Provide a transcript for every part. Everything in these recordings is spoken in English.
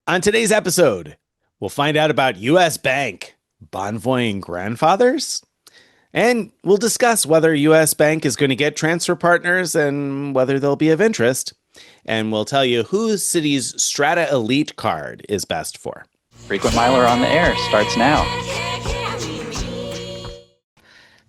On today's episode, we'll find out about U.S. Bank, bonvoying grandfathers, and we'll discuss whether U.S. Bank is going to get transfer partners and whether they'll be of interest. And we'll tell you who Citi's Strata Elite card is best for. Frequent Miler on the Air starts now.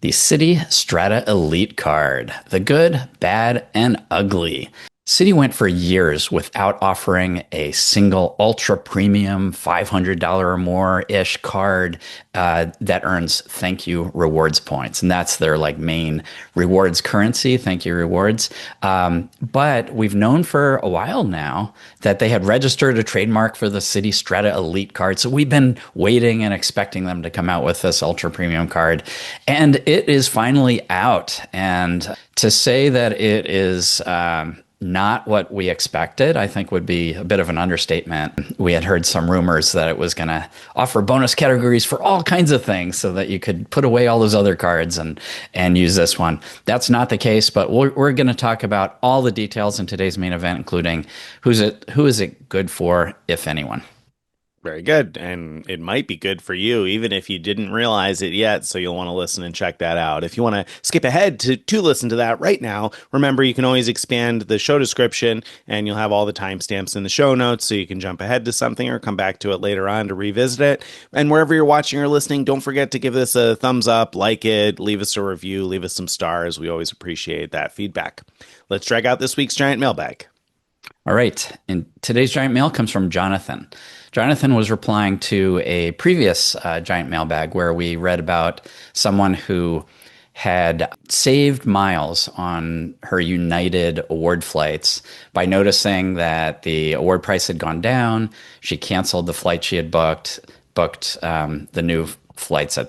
The Citi Strata Elite card. The good, bad, and ugly. Citi went for years without offering a single ultra premium $500 or more-ish card that earns ThankYou rewards points. And that's their main rewards currency, ThankYou rewards. But we've known for a while now that they had registered a trademark for the Citi Strata Elite card. So we've been waiting and expecting them to come out with this ultra premium card. And it is finally out. And to say that it is not what we expected, I think would be a bit of an understatement. We had heard some rumors that it was going to offer bonus categories for all kinds of things so that you could put away all those other cards and use this one. That's not the case, but we're going to talk about all the details in today's main event, including who is it good for, if anyone. Very good. And it might be good for you, even if you didn't realize it yet. So you'll want to listen and check that out. If you want to skip ahead to listen to that right now, remember you can always expand the show description and you'll have all the timestamps in the show notes so you can jump ahead to something or come back to it later on to revisit it. And wherever you're watching or listening, don't forget to give this a thumbs up, like it, leave us a review, leave us some stars. We always appreciate that feedback. Let's drag out this week's giant mailbag. All right. And today's giant mail comes from Jonathan. Jonathan was replying to a previous giant mailbag where we read about someone who had saved miles on her United award flights by noticing that the award price had gone down. She canceled the flight she had booked the new flights or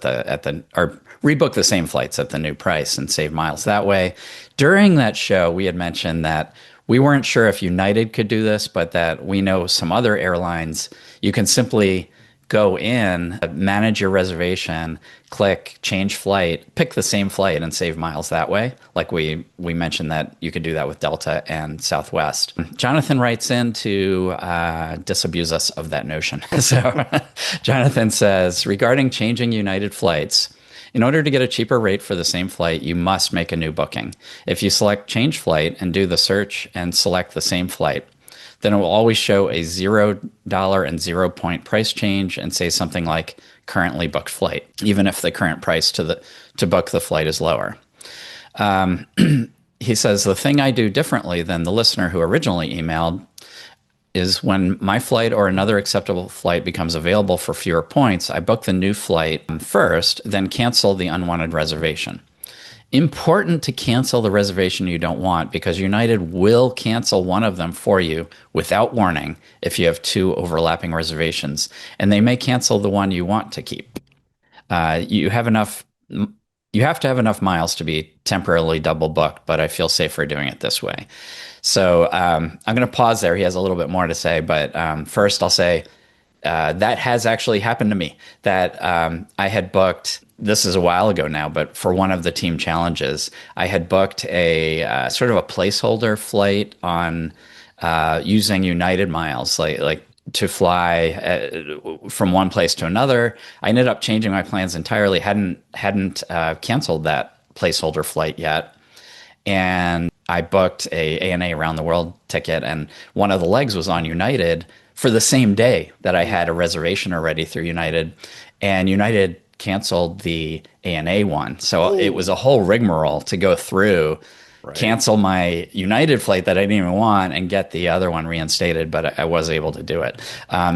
rebooked the same flights at the new price and saved miles that way. During that show, we had mentioned that we weren't sure if United could do this, but that we know some other airlines, you can simply go in, manage your reservation, click change flight, pick the same flight and save miles that way. Like we mentioned that you could do that with Delta and Southwest. Jonathan writes in to disabuse us of that notion. So Jonathan says, regarding changing United flights, in order to get a cheaper rate for the same flight, you must make a new booking. If you select change flight and do the search and select the same flight, then it will always show a $0 and 0-point price change and say something like currently booked flight, even if the current price to book the flight is lower. He says, the thing I do differently than the listener who originally emailed is when my flight or another acceptable flight becomes available for fewer points, I book the new flight first, then cancel the unwanted reservation. Important to cancel the reservation you don't want because United will cancel one of them for you without warning if you have two overlapping reservations, and they may cancel the one you want to keep. You have to have enough miles to be temporarily double booked, but I feel safer doing it this way. So I'm going to pause there. He has a little bit more to say, but first I'll say that has actually happened to me. That I had booked, this is a while ago now, but for one of the team challenges, I had booked a sort of a placeholder flight on using United miles, like to fly from one place to another. I ended up changing my plans entirely. Hadn't canceled that placeholder flight yet, and I booked a ANA around the world ticket, and one of the legs was on United for the same day that I had a reservation already through United, and United canceled the ANA one. So it was a whole rigmarole to go through, cancel my United flight that I didn't even want and get the other one reinstated, but I was able to do it.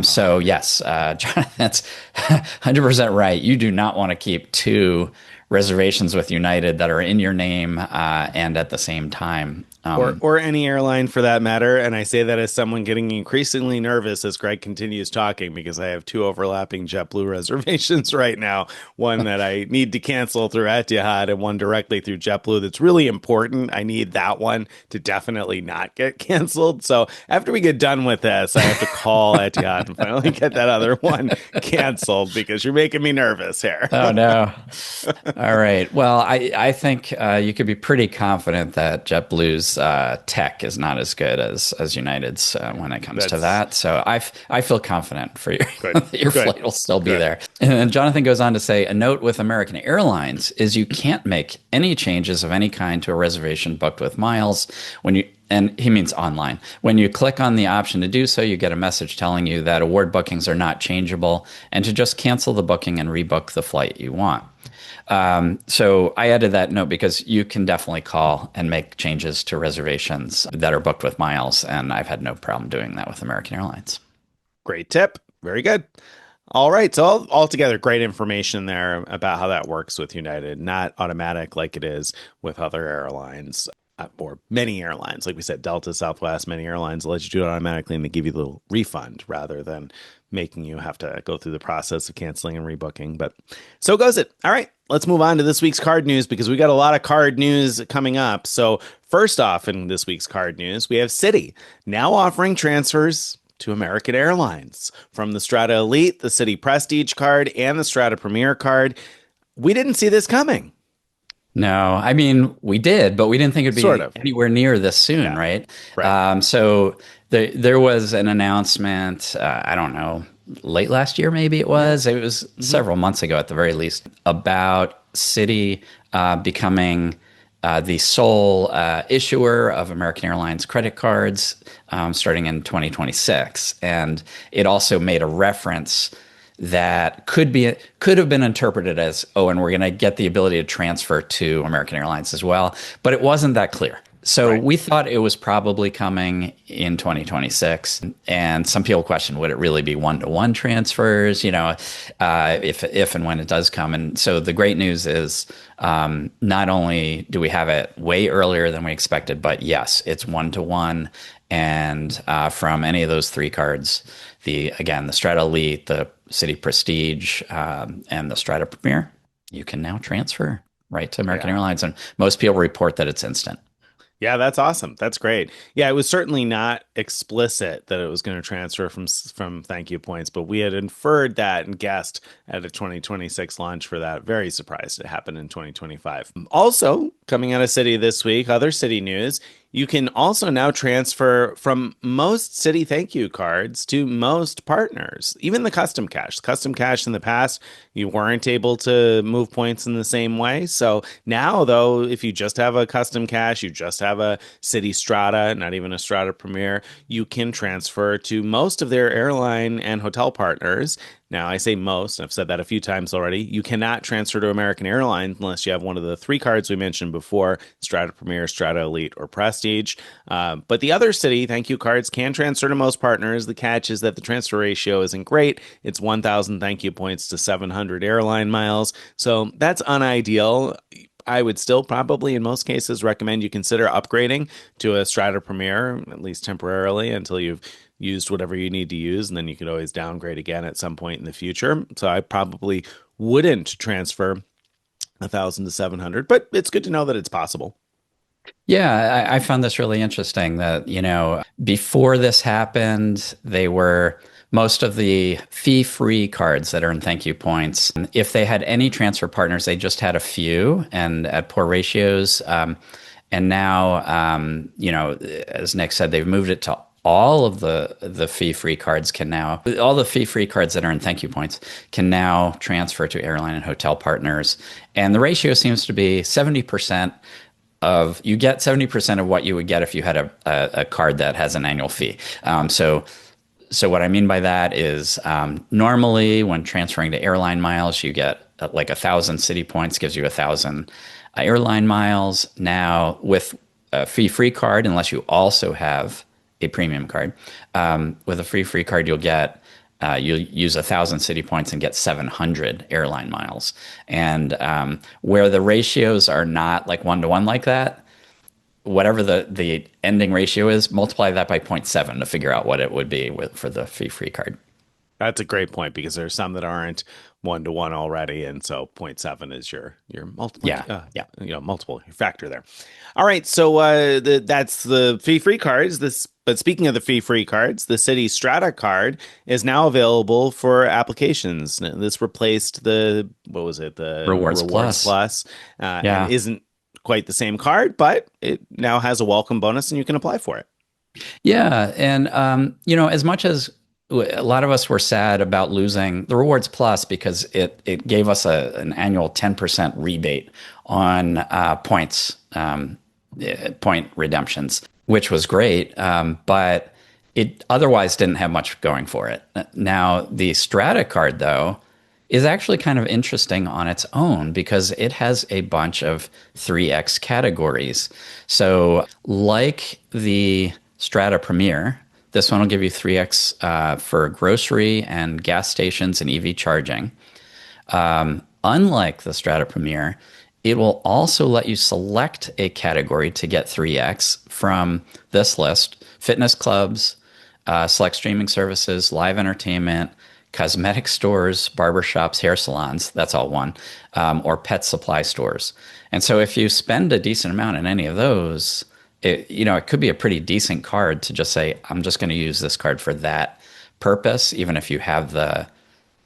So yes, Jonathan's 100% right. You do not want to keep two reservations with United that are in your name and at the same time. Or any airline for that matter. And I say that as someone getting increasingly nervous as Greg continues talking, because I have two overlapping JetBlue reservations right now. One that I need to cancel through Etihad and one directly through JetBlue. That's really important. I need that one to definitely not get canceled. So after we get done with this, I have to call Etihad and finally get that other one canceled because you're making me nervous here. Oh, no. All right. Well, I think you could be pretty confident that JetBlue's tech is not as good as United's when it comes to That's that. So I feel confident for your good. your Good. flight will still be Good. there. And Jonathan goes on to say, a note with American Airlines is you can't make any changes of any kind to a reservation booked with miles when you. And he means online. When you click on the option to do so, you get a message telling you that award bookings are not changeable and to just cancel the booking and rebook the flight you want. So I added that note because you can definitely call and make changes to reservations that are booked with miles. And I've had no problem doing that with American Airlines. Great tip. Very good. All right. So altogether, great information there about how that works with United. Not automatic like it is with other airlines. Or many airlines, like we said, Delta, Southwest, many airlines let you do it automatically and they give you the little refund rather than making you have to go through the process of canceling and rebooking. But so goes it. All right, let's move on to this week's card news because we got a lot of card news coming up. So first off, in this week's card news, we have Citi now offering transfers to American Airlines from the Strata Elite, the Citi Prestige card, and the Strata Premier card. We didn't see this coming. No, I mean, we did, but we didn't think it'd Sort be of. anywhere near this soon, Yeah. right? Right. So there was an announcement, I don't know, late last year, maybe it Yeah. was. It was several months ago at the very least, about Citi becoming the sole issuer of American Airlines credit cards starting in 2026. And it also made a reference that could have been interpreted as, oh, and we're going to get the ability to transfer to American Airlines as well, but it wasn't that clear. So Right. we thought it was probably coming in 2026, and some people question, would it really be one-to-one transfers? If and when it does come. And so the great news is, not only do we have it way earlier than we expected, but yes, it's one-to-one, and from any of those three cards, the Strata Elite, the Citi Prestige, and the Strata Premier, you can now transfer right to American Yeah. Airlines, and most people report that it's instant. Yeah, that's awesome. That's great. Yeah, it was certainly not explicit that it was going to transfer from thank you points, but we had inferred that and guessed at a 2026 launch for that. Very surprised it happened in 2025. Also, coming out of Citi this week, other Citi news, you can also now transfer from most Citi thank you cards to most partners, even the custom cash. Custom cash in the past, you weren't able to move points in the same way. So now, though, if you just have a custom cash, you just have a Citi Strata, not even a Strata Premier, you can transfer to most of their airline and hotel partners. Now, I say most, I've said that a few times already. You cannot transfer to American Airlines unless you have one of the three cards we mentioned before, Strata Premier, Strata Elite, or Prestige. But the other Citi thank you cards can transfer to most partners. The catch is that the transfer ratio isn't great. It's 1,000 thank you points to 700 airline miles. So that's unideal. I would still probably, in most cases, recommend you consider upgrading to a Strata Premier, at least temporarily, until you've used whatever you need to use, and then you could always downgrade again at some point in the future. So I probably wouldn't transfer 1,000 to 700, but it's good to know that it's possible. Yeah, I found this really interesting that, before this happened, they were most of the fee-free cards that earn thank you points. If they had any transfer partners, they just had a few and at poor ratios. And now, as Nick said, they've moved it to all of the fee-free cards all the fee-free cards that earn thank you points can now transfer to airline and hotel partners. And the ratio seems to be 70%. You get 70% of what you would get if you had a card that has an annual fee. So what I mean by that is, normally when transferring to airline miles, you get like 1,000 Citi points gives you 1,000 airline miles. Now with a fee-free card, unless you also have a premium card, with a free card, you'll use 1,000 Citi points and get 700 airline miles. And where the ratios are not like one-to-one like that, whatever the ending ratio is, multiply that by 0.7 to figure out what it would be for the fee-free card. That's a great point because there's some that aren't one to one already, and so zero point 0.7 is your multiple. Yeah. Multiple factor there. All right, so that's the fee-free cards. But speaking of the fee-free cards, the Citi Strata card is now available for applications. This replaced the what was it? The Rewards Plus. Plus, and Yeah. isn't quite the same card, but it now has a welcome bonus and you can apply for it. Yeah, and as much as a lot of us were sad about losing the Rewards Plus because it gave us an annual 10% rebate on points, point redemptions, which was great, but it otherwise didn't have much going for it. Now, the Strata card, though, is actually kind of interesting on its own because it has a bunch of 3x categories. So, like the Strata Premier, this one will give you 3x for grocery and gas stations and EV charging. Unlike the Strata Premier, it will also let you select a category to get 3x from this list: fitness clubs, select streaming services, live entertainment, cosmetic stores, barbershops, hair salons, that's all one, or pet supply stores. And so if you spend a decent amount in any of those, it could be a pretty decent card to just say, I'm just going to use this card for that purpose, even if you have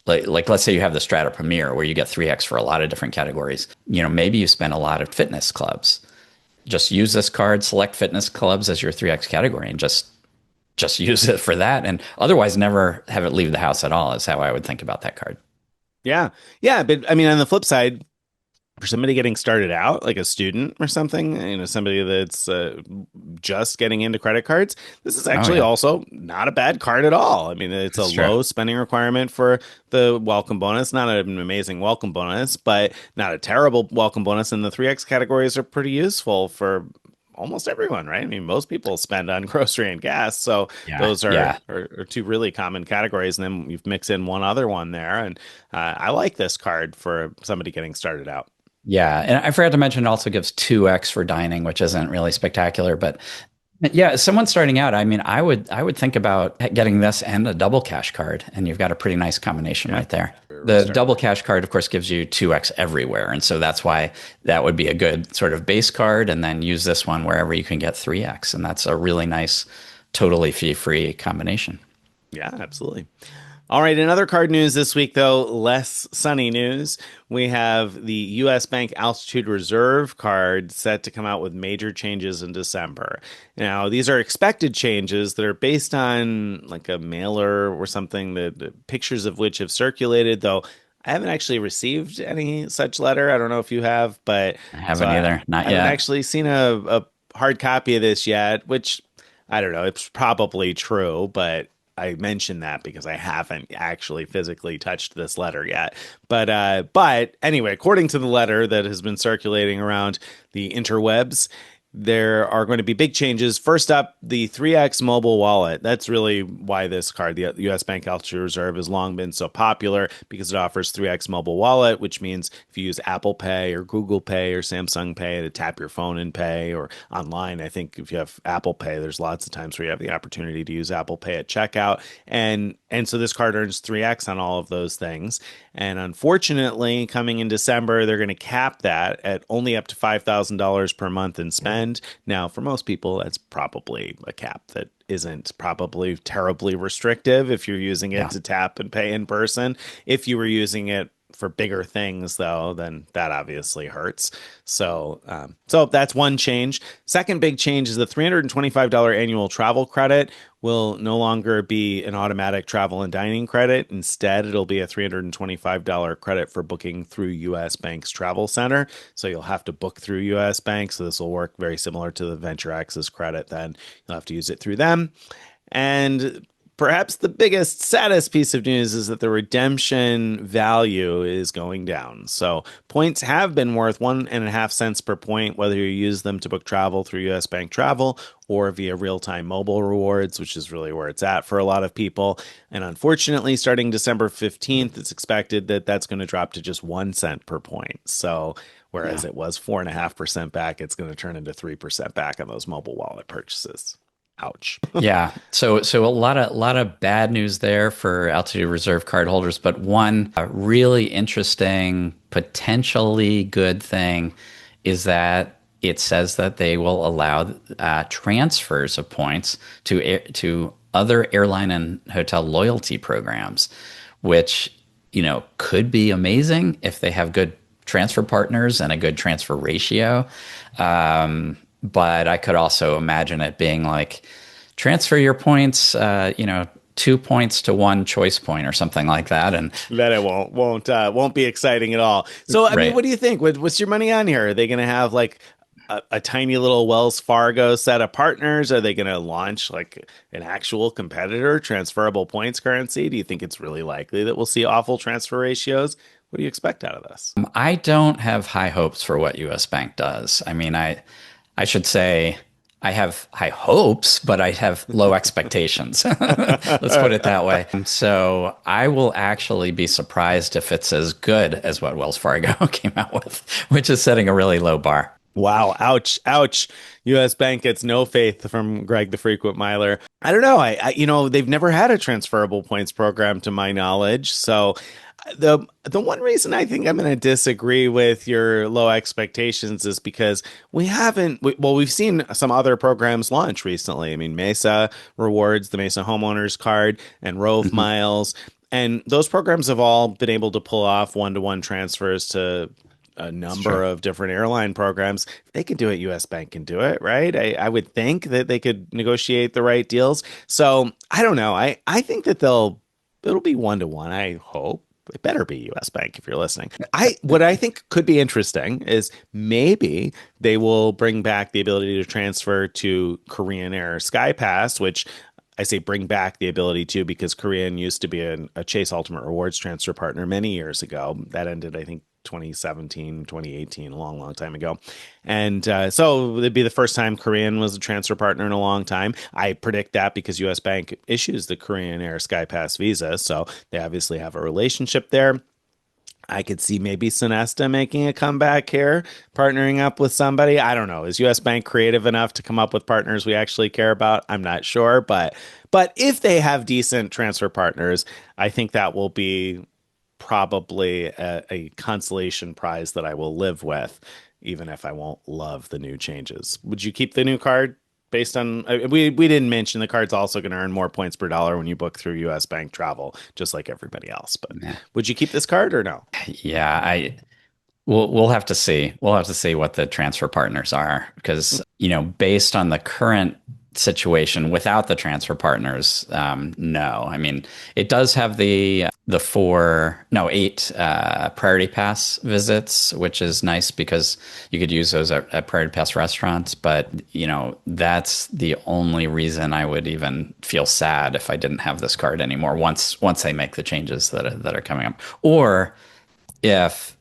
like let's say you have the Strata Premier where you get 3x for a lot of different categories. Maybe you spend a lot at fitness clubs. Just use this card, select fitness clubs as your 3x category, and just use it for that. And otherwise, never have it leave the house at all, is how I would think about that card. Yeah. Yeah. But I mean, on the flip side, for somebody getting started out, like a student or something, somebody that's just getting into credit cards, this is Oh, actually yeah, also not a bad card at all. I mean, it's a that's true. low spending requirement for the welcome bonus, not an amazing welcome bonus, but not a terrible welcome bonus. And the 3X categories are pretty useful for almost everyone, right? I mean, most people spend on grocery and gas. So Yeah, those are, yeah. are two really common categories. And then you've mixed in one other one there. And I like this card for somebody getting started out. Yeah, and I forgot to mention it also gives 2x for dining, which isn't really spectacular, but yeah, as someone starting out, I mean, I would think about getting this and a double cash card, and you've got a pretty nice combination Yeah. right there. We're The starting. double cash card, of course, gives you 2x everywhere, and so that's why that would be a good sort of base card, and then use this one wherever you can get 3x, and that's a really nice, totally fee-free combination. Yeah, absolutely. All right, in other card news this week, though, less sunny news. We have the U.S. Bank Altitude Reserve card set to come out with major changes in December. Now, these are expected changes that are based on like a mailer or something that the pictures of which have circulated, though I haven't actually received any such letter. I don't know if you have, but I so haven't I, either, not I haven't yet. actually seen a hard copy of this yet, which I don't know. It's probably true, but I mentioned that because I haven't actually physically touched this letter yet. But anyway, according to the letter that has been circulating around the interwebs, there are going to be big changes. First up, the 3X mobile wallet. That's really why this card, the US Bank Altitude Reserve, has long been so popular because it offers 3X mobile wallet, which means if you use Apple Pay or Google Pay or Samsung Pay to tap your phone and pay, or online, I think if you have Apple Pay, there's lots of times where you have the opportunity to use Apple Pay at checkout. And so this card earns 3X on all of those things. And unfortunately, coming in December, they're going to cap that at only up to $5,000 per month in spend. Now, for most people, that's probably a cap that isn't probably terribly restrictive if you're using it Yeah. to tap and pay in person. If you were using it for bigger things, though, then that obviously hurts. So that's one change. Second big change is the $325 annual travel credit will no longer be an automatic travel and dining credit. Instead, it'll be a $325 credit for booking through US Bank's Travel Center. So you'll have to book through US Bank. So this will work very similar to the Venture Access credit. Then you'll have to use it through them. And perhaps the biggest, saddest piece of news is that the redemption value is going down. So points have been worth 1.5 cents per point, whether you use them to book travel through US Bank Travel or via real-time mobile rewards, which is really where it's at for a lot of people. And unfortunately, starting December 15th, it's expected that that's going to drop to just 1 cent per point. So whereas Yeah. it was 4.5% back, it's going to turn into 3% back on those mobile wallet purchases. Ouch. Yeah. So a lot of bad news there for Altitude Reserve card holders, but one really interesting, potentially good thing is that it says that they will allow transfers of points to other airline and hotel loyalty programs, which could be amazing if they have good transfer partners and a good transfer ratio. But I could also imagine it being like transfer your points, 2 points to one choice point or something like that. And That it won't be exciting at all. So, I mean, right. what do you think? What's your money on here? Are they going to have like a tiny little Wells Fargo set of partners? Are they going to launch like an actual competitor, transferable points currency? Do you think it's really likely that we'll see awful transfer ratios? What do you expect out of this? I don't have high hopes for what US Bank does. I mean, I should say I have high hopes, but I have low expectations. Let's put it that way. So I will actually be surprised if it's as good as what Wells Fargo came out with, which is setting a really low bar. Wow. Ouch. Ouch. US Bank gets no faith from Greg the Frequent Miler. I don't know. They've never had a transferable points program to my knowledge. So the one reason I think I'm going to disagree with your low expectations is because we've seen some other programs launch recently. I mean, Mesa Rewards, the Mesa Homeowners Card, and Rove Mhm. Miles. And those programs have all been able to pull off one-to-one transfers to a It's number true. of different airline programs. If they can do it, US Bank can do it, right? I would think that they could negotiate the right deals. So I don't know. I think that it'll be one-to-one, I hope. It better be US Bank if you're listening. What I think could be interesting is maybe they will bring back the ability to transfer to Korean Air SkyPass, which I say bring back the ability to because Korean used to be a Chase Ultimate Rewards transfer partner many years ago. That ended, I think, 2017, 2018, a long, long time ago. And so it'd be the first time Korean was a transfer partner in a long time. I predict that because US Bank issues the Korean Air SkyPass visa. So they obviously have a relationship there. I could see maybe Sonesta making a comeback here, partnering up with somebody. I don't know. Is US Bank creative enough to come up with partners we actually care about? I'm not sure, but if they have decent transfer partners, I think that will be probably a consolation prize that I will live with, even if I won't love the new changes. Would you keep the new card based on we didn't mention the card's also going to earn more points per dollar when you book through US Bank Travel, just like everybody else. But Yeah. would you keep this card or no? Yeah, we'll have to see. We'll have to see what the transfer partners are because, based on the current situation without the transfer partners, no. I mean, it does have the eight Priority Pass visits, which is nice because you could use those at Priority Pass restaurants. But, that's the only reason I would even feel sad if I didn't have this card anymore once they make the changes that are coming up. Or if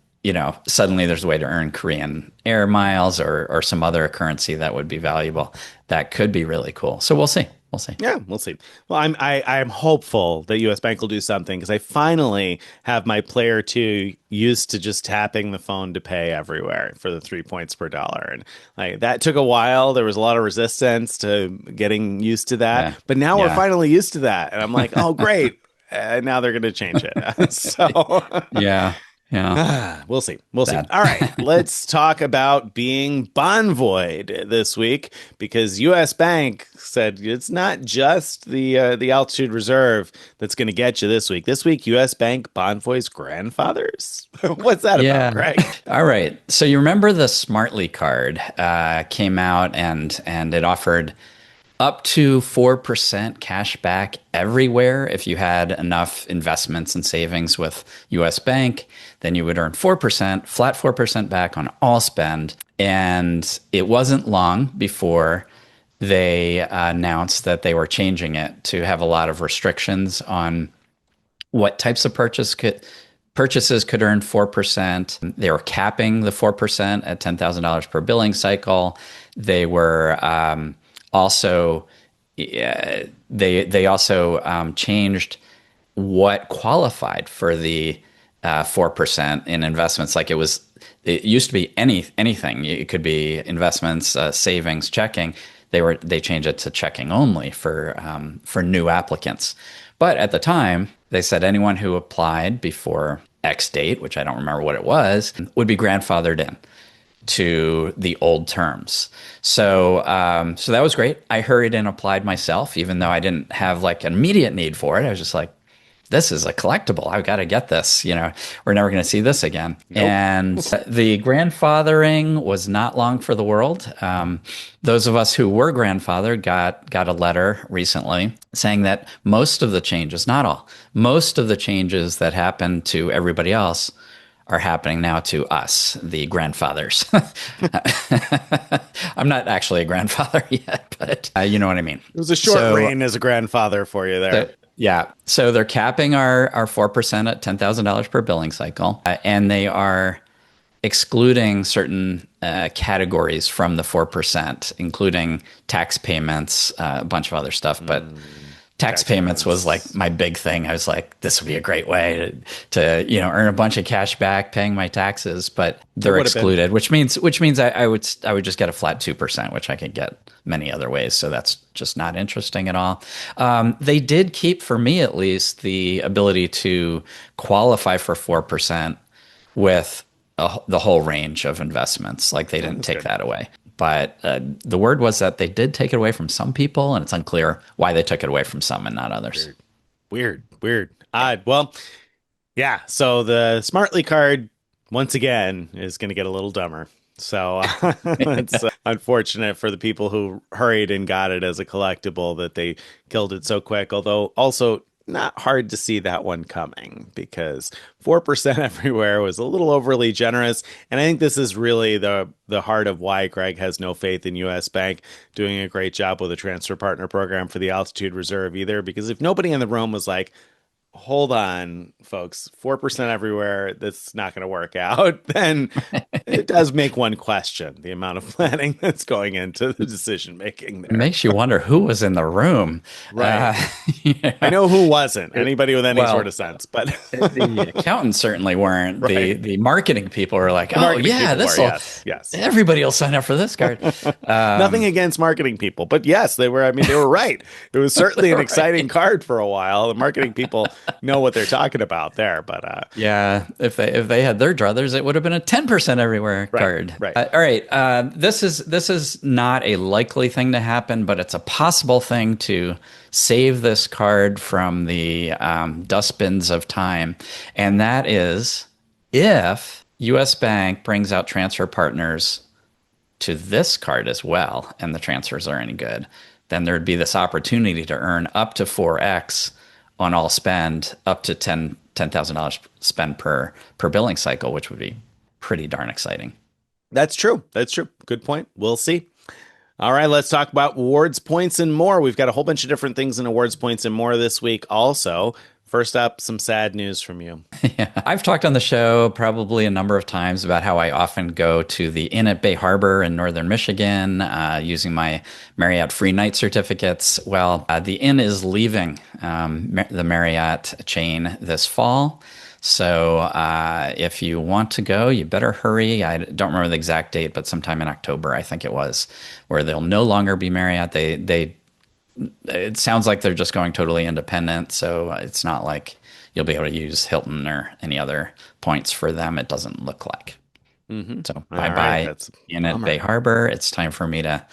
suddenly there's a way to earn Korean air miles or some other currency that would be valuable, that could be really cool. So we'll see. We'll see. Yeah, we'll see. Well, I'm hopeful that US Bank will do something because I finally have my player two used to just tapping the phone to pay everywhere for the 3 points per dollar. And like that took a while. There was a lot of resistance to getting used to that. Yeah. But now we're Yeah. finally used to that. And I'm like, oh great. And now they're gonna change it. So Yeah. Yeah. we'll see. We'll see. Sad. All right. Let's talk about being bonvoyed this week because US Bank said it's not just the altitude reserve that's going to get you this week. This week, US Bank bonvoys grandfathers. What's that about, Yeah. Greg? All right. So you remember the Smartly card came out and it offered up to 4% cash back everywhere. If you had enough investments and savings with US Bank, then you would earn 4%, flat 4% back on all spend. And it wasn't long before they announced that they were changing it to have a lot of restrictions on what types of purchases could earn 4%. They were capping the 4% at $10,000 per billing cycle. They were also they also changed what qualified for the 4% in investments. Like it used to be anything. It could be investments, savings, checking. They changed it to checking only for new applicants. But at the time, they said anyone who applied before X date, which I don't remember what it was, would be grandfathered in to the old terms. So that was great. I hurried and applied myself, even though I didn't have like an immediate need for it. I was just like, this is a collectible. I've got to get this. We're never going to see this again. Nope. And the grandfathering was not long for the world. Those of us who were grandfathered got a letter recently saying that most of the changes, not all, most of the changes that happened to everybody else are happening now to us, the grandfathers. I'm not actually a grandfather yet, but you know what I mean. It was a short So, reign as a grandfather for you there. yeah, so they're capping our 4% at $10,000 per billing cycle, and they are excluding certain categories from the 4%, including tax payments, a bunch of other stuff, but tax payments was like my big thing. I was like, this would be a great way to earn a bunch of cash back paying my taxes, but they're excluded, which means I would just get a flat 2%, which I could get many other ways. So that's just not interesting at all. They did keep, for me at least, the ability to qualify for 4% with the whole range of investments. Like they didn't take that away. But the word was that they did take it away from some people, and it's unclear why they took it away from some and not others. Weird. Odd. Well, yeah. So the Smartly card, once again, is going to get a little dumber. So it's unfortunate for the people who hurried and got it as a collectible that they killed it so quick. Although also not hard to see that one coming because 4% everywhere was a little overly generous. And I think this is really the heart of why Greg has no faith in US Bank doing a great job with a transfer partner program for the altitude reserve either. Because if nobody in the room was like, hold on, folks, 4% everywhere, that's not going to work out, then it does make one question the amount of planning that's going into the decision making there. It makes you wonder who was in the room. Right. I know who wasn't. Anybody with any sort of sense, but the accountants certainly weren't. Right. The marketing people were like, oh yeah, this will, yes. Everybody will sign up for this card. Nothing against marketing people, but yes, they were. I mean, they were right. It was certainly an exciting card for a while. The marketing people know what they're talking about there, but yeah, if they had their druthers, it would have been a 10% everywhere card. Right. All right. This is not a likely thing to happen, but it's a possible thing to save this card from the dustbins of time, and that is if U.S. Bank brings out transfer partners to this card as well, and the transfers are any good, then there'd be this opportunity to earn up to 4x on all spend, up to $10,000 spend per billing cycle, which would be pretty darn exciting. That's true. Good point. We'll see. All right, let's talk about awards, points, and more. We've got a whole bunch of different things in awards, points, and more this week also. First up, some sad news from you. Yeah. I've talked on the show probably a number of times about how I often go to the Inn at Bay Harbor in northern Michigan using my Marriott free night certificates. Well, the Inn is leaving the Marriott chain this fall. So if you want to go, you better hurry. I don't remember the exact date, but sometime in October, I think it was, where they'll no longer be Marriott. It sounds like they're just going totally independent. So it's not like you'll be able to use Hilton or any other points for them. It doesn't look like. Mm-hmm. So bye-bye in at Bay Harbor. It's time for me to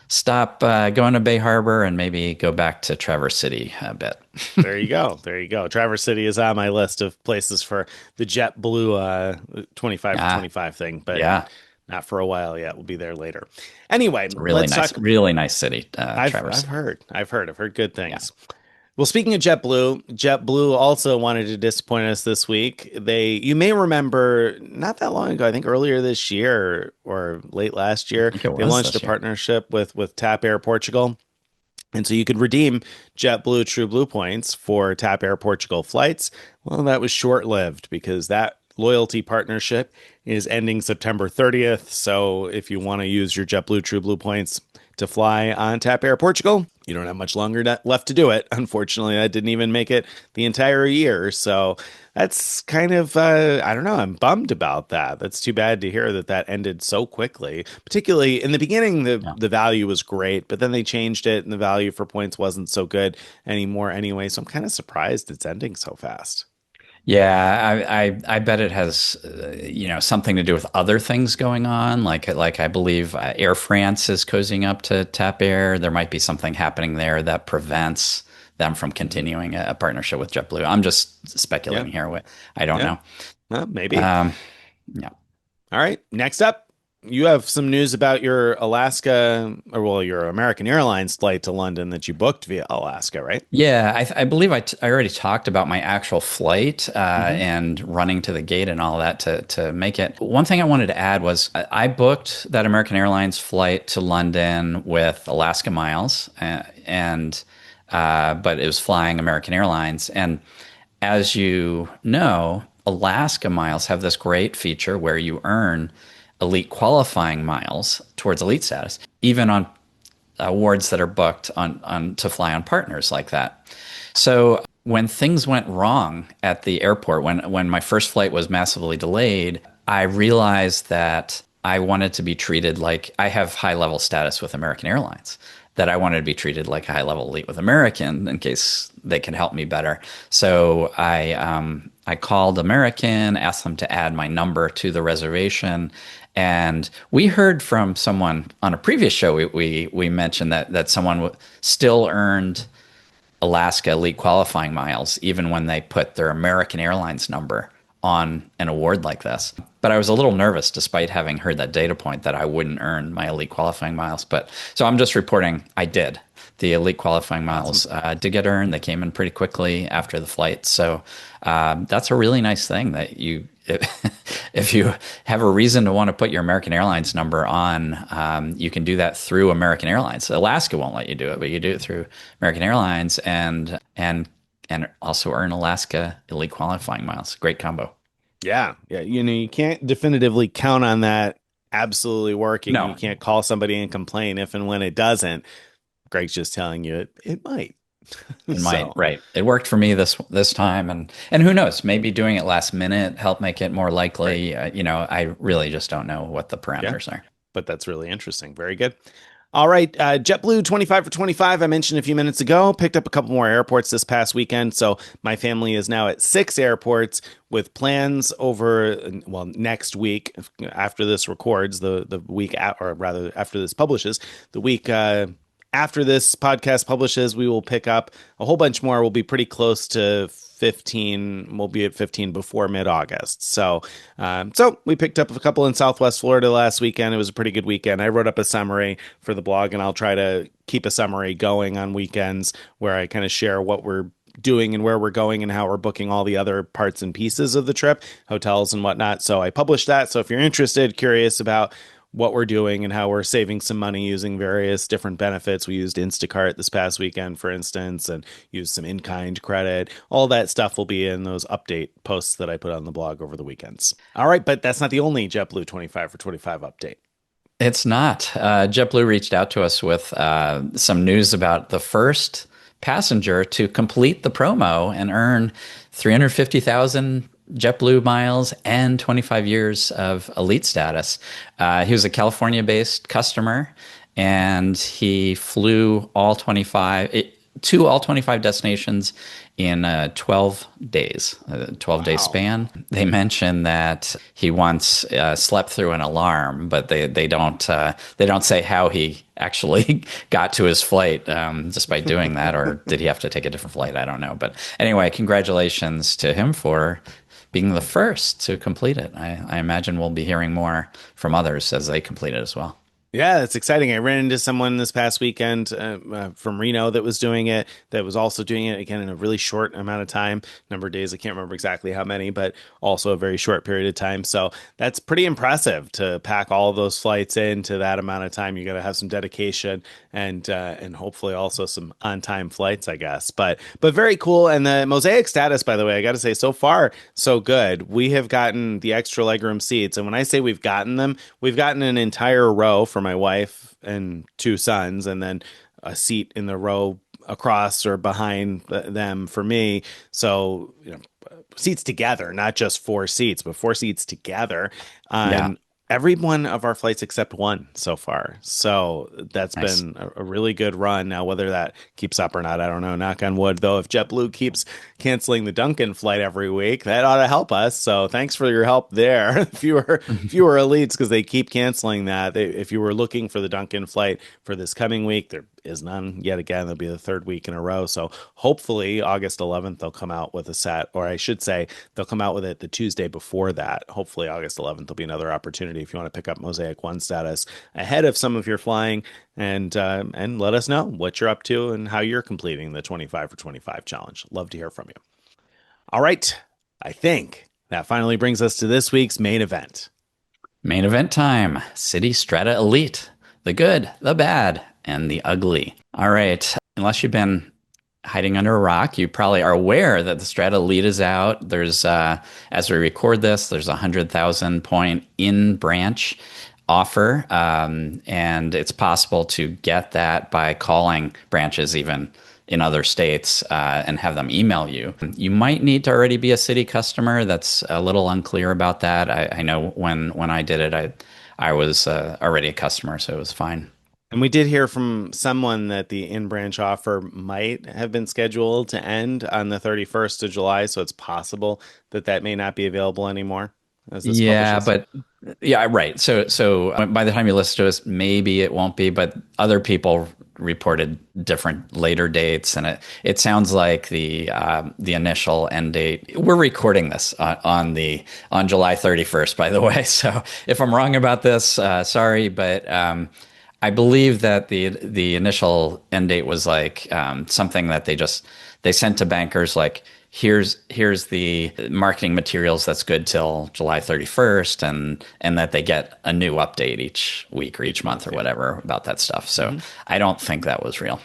stop going to Bay Harbor and maybe go back to Traverse City a bit. There you go. Traverse City is on my list of places for the JetBlue 25 to 25 thing, but not for a while yet. We'll be there later. Anyway, really nice city. I've heard good things. Yeah. Well, speaking of JetBlue also wanted to disappoint us this week. You may remember not that long ago, I think earlier this year or late last year, they launched a partnership with TAP Air Portugal. And so you could redeem JetBlue True Blue points for TAP Air Portugal flights. Well, that was short-lived because that loyalty partnership is ending September 30th. So if you want to use your JetBlue True Blue points to fly on TAP Air Portugal, you don't have much longer left to do it. Unfortunately, that didn't even make it the entire year. So that's kind of, I don't know, I'm bummed about that. That's too bad to hear that ended so quickly. Particularly in the beginning, the value was great, but then they changed it and the value for points wasn't so good anymore anyway. So I'm kind of surprised it's ending so fast. Yeah, I bet it has something to do with other things going on. Like I believe Air France is cozying up to TAP Air. There might be something happening there that prevents them from continuing a partnership with JetBlue. I'm just Yeah. speculating here. I don't Yeah. know. Maybe. Um, yeah. All right. Next up, you have some news about your Alaska, or well, your American Airlines flight to London that you booked via Alaska, right? Yeah, I believe I already talked about my actual flight Hmm. and running to the gate and all that to make it. One thing I wanted to add was I booked that American Airlines flight to London with Alaska Miles, but it was flying American Airlines. And as you know, Alaska Miles have this great feature where you earn elite qualifying miles towards elite status, even on awards that are booked on to fly on partners like that. So when things went wrong at the airport, when my first flight was massively delayed, I realized that I wanted to be treated like I have high level status with American Airlines. That I wanted to be treated like a high level elite with American in case they can help me better. So I called American, asked them to add my number to the reservation, and we heard from someone on a previous show. We mentioned that someone still earned Alaska elite qualifying miles even when they put their American Airlines number on an award like this. But I was a little nervous despite having heard that data point that I wouldn't earn my elite qualifying miles. But so I'm just reporting I did. The elite qualifying Awesome. miles did get earned. They came in pretty quickly after the flight. So that's a really nice thing that if you have a reason to want to put your American Airlines number on, you can do that through American Airlines. Alaska won't let you do it, but you do it through American Airlines and also earn Alaska elite qualifying miles. Great combo. Yeah. Yeah. You can't definitively count on that absolutely working. You No, can't call somebody and complain if and when it doesn't. Greg's just telling you it might. it might. So, Right. It worked for me this time, and who knows? Maybe doing it last minute help make it more right. likely. I really just don't know what the Yeah. parameters are. But that's really interesting. Very good. All right. JetBlue 25 for 25. I mentioned a few minutes ago, picked up a couple more airports this past weekend. So my family is now at 6 airports with plans over, well, next week after this records, the week, or rather after this publishes, the week, after this podcast publishes, we will pick up a whole bunch more. We'll be pretty close to 15. We'll be at 15 before mid-August. So we picked up a couple in Southwest Florida last weekend. It was a pretty good weekend. I wrote up a summary for the blog, and I'll try to keep a summary going on weekends where I kind of share what we're doing and where we're going and how we're booking all the other parts and pieces of the trip, hotels and whatnot. So I published that. So if you're interested, curious about what we're doing and how we're saving some money using various different benefits. We used Instacart this past weekend, for instance, and used some in-kind credit. All that stuff will be in those update posts that I put on the blog over the weekends. All right, but that's not the only JetBlue 25 for 25 update. It's not. JetBlue reached out to us with some news about the first passenger to complete the promo and earn 350,000 JetBlue miles and 25 years of elite status. He was a California-based customer, and he flew to all 25 destinations in 12 days, a 12-day Wow. span. They mention that he once slept through an alarm, but they don't say how he actually got to his flight despite doing that, or did he have to take a different flight? I don't know. But anyway, congratulations to him for being the first to complete it. I imagine we'll be hearing more from others as they complete it as well. Yeah, it's exciting. I ran into someone this past weekend from Reno that was doing it, that was also doing it again in a really short amount of time, number of days. I can't remember exactly how many, but also a very short period of time. So that's pretty impressive to pack all of those flights into that amount of time. You got to have some dedication and hopefully also some on-time flights, I guess. But very cool. And the Mosaic status, by the way, I got to say, so far so good. We have gotten the extra legroom seats, and when I say we've gotten them, we've gotten an entire row for my wife and two sons, and then a seat in the row across or behind them for me. So, seats together, not just four seats, but four seats together. Yeah. Every one of our flights except one so far. So that's Nice. been a really good run. Now, whether that keeps up or not, I don't know. Knock on wood, though. If JetBlue keeps canceling the Duncan flight every week, that ought to help us. So thanks for your help there. Fewer elites because they keep canceling that. If you were looking for the Duncan flight for this coming week, there is none yet again. There'll be the third week in a row. So hopefully August 11th, they'll come out with a set, or I should say, they'll come out with it the Tuesday before that. Hopefully August 11th will be another opportunity if you want to pick up Mosaic 1 status ahead of some of your flying and let us know what you're up to and how you're completing the 25 for 25 challenge. Love to hear from you. All right. I think that finally brings us to this week's main event. Main event time. Citi Strata Elite. The good, the bad, and the ugly. All right. Unless you've been hiding under a rock, you probably are aware that the Strata Elite is out. There's, as we record this, there's a 100,000 point in branch offer. And it's possible to get that by calling branches even in other states and have them email you. You might need to already be a Citi customer. That's a little unclear about that. I know when I did it, I was already a customer, so it was fine. And we did hear from someone that the in-branch offer might have been scheduled to end on the 31st of July, so it's possible that that may not be available anymore as this Yeah, publishes. but yeah, right. So by the time you listen to us, maybe it won't be, but other people reported different later dates, and it sounds like the initial end date. We're recording this on July 31st, by the way. So if I'm wrong about this, sorry, but I believe that the initial end date was like something that they sent to bankers like here's the marketing materials that's good till July 31st and that they get a new update each week or each month or Yeah. whatever about that stuff. So Hmm. I don't think that was real.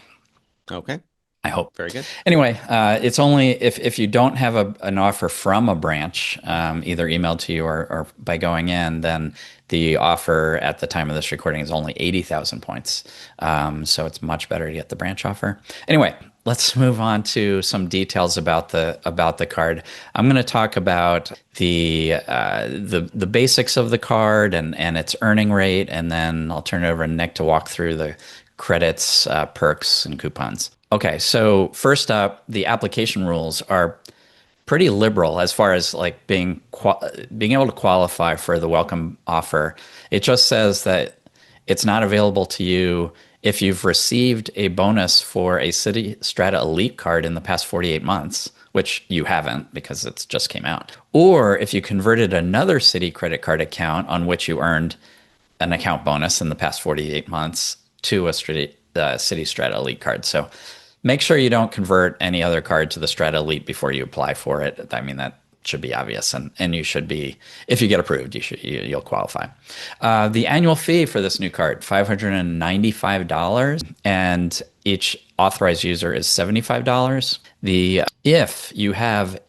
Okay. I hope. Very good. Anyway, it's only if you don't have an offer from a branch, either emailed to you or by going in, then the offer at the time of this recording is only 80,000 points. So it's much better to get the branch offer. Anyway, let's move on to some details about the card. I'm going to talk about the basics of the card and its earning rate, and then I'll turn it over to Nick to walk through the credits, perks, and coupons. Okay, so first up, the application rules are pretty liberal as far as like being able to qualify for the welcome offer. It just says that it's not available to you if you've received a bonus for a Citi Strata Elite card in the past 48 months, which you haven't because it's just came out, or if you converted another Citi credit card account on which you earned an account bonus in the past 48 months to a Citi Strata Elite card. So make sure you don't convert any other card to the Strata Elite before you apply for it. I mean, that should be obvious, and you should be, if you get approved, you'll qualify. The annual fee for this new card, $595, and each authorized user is $75. If you have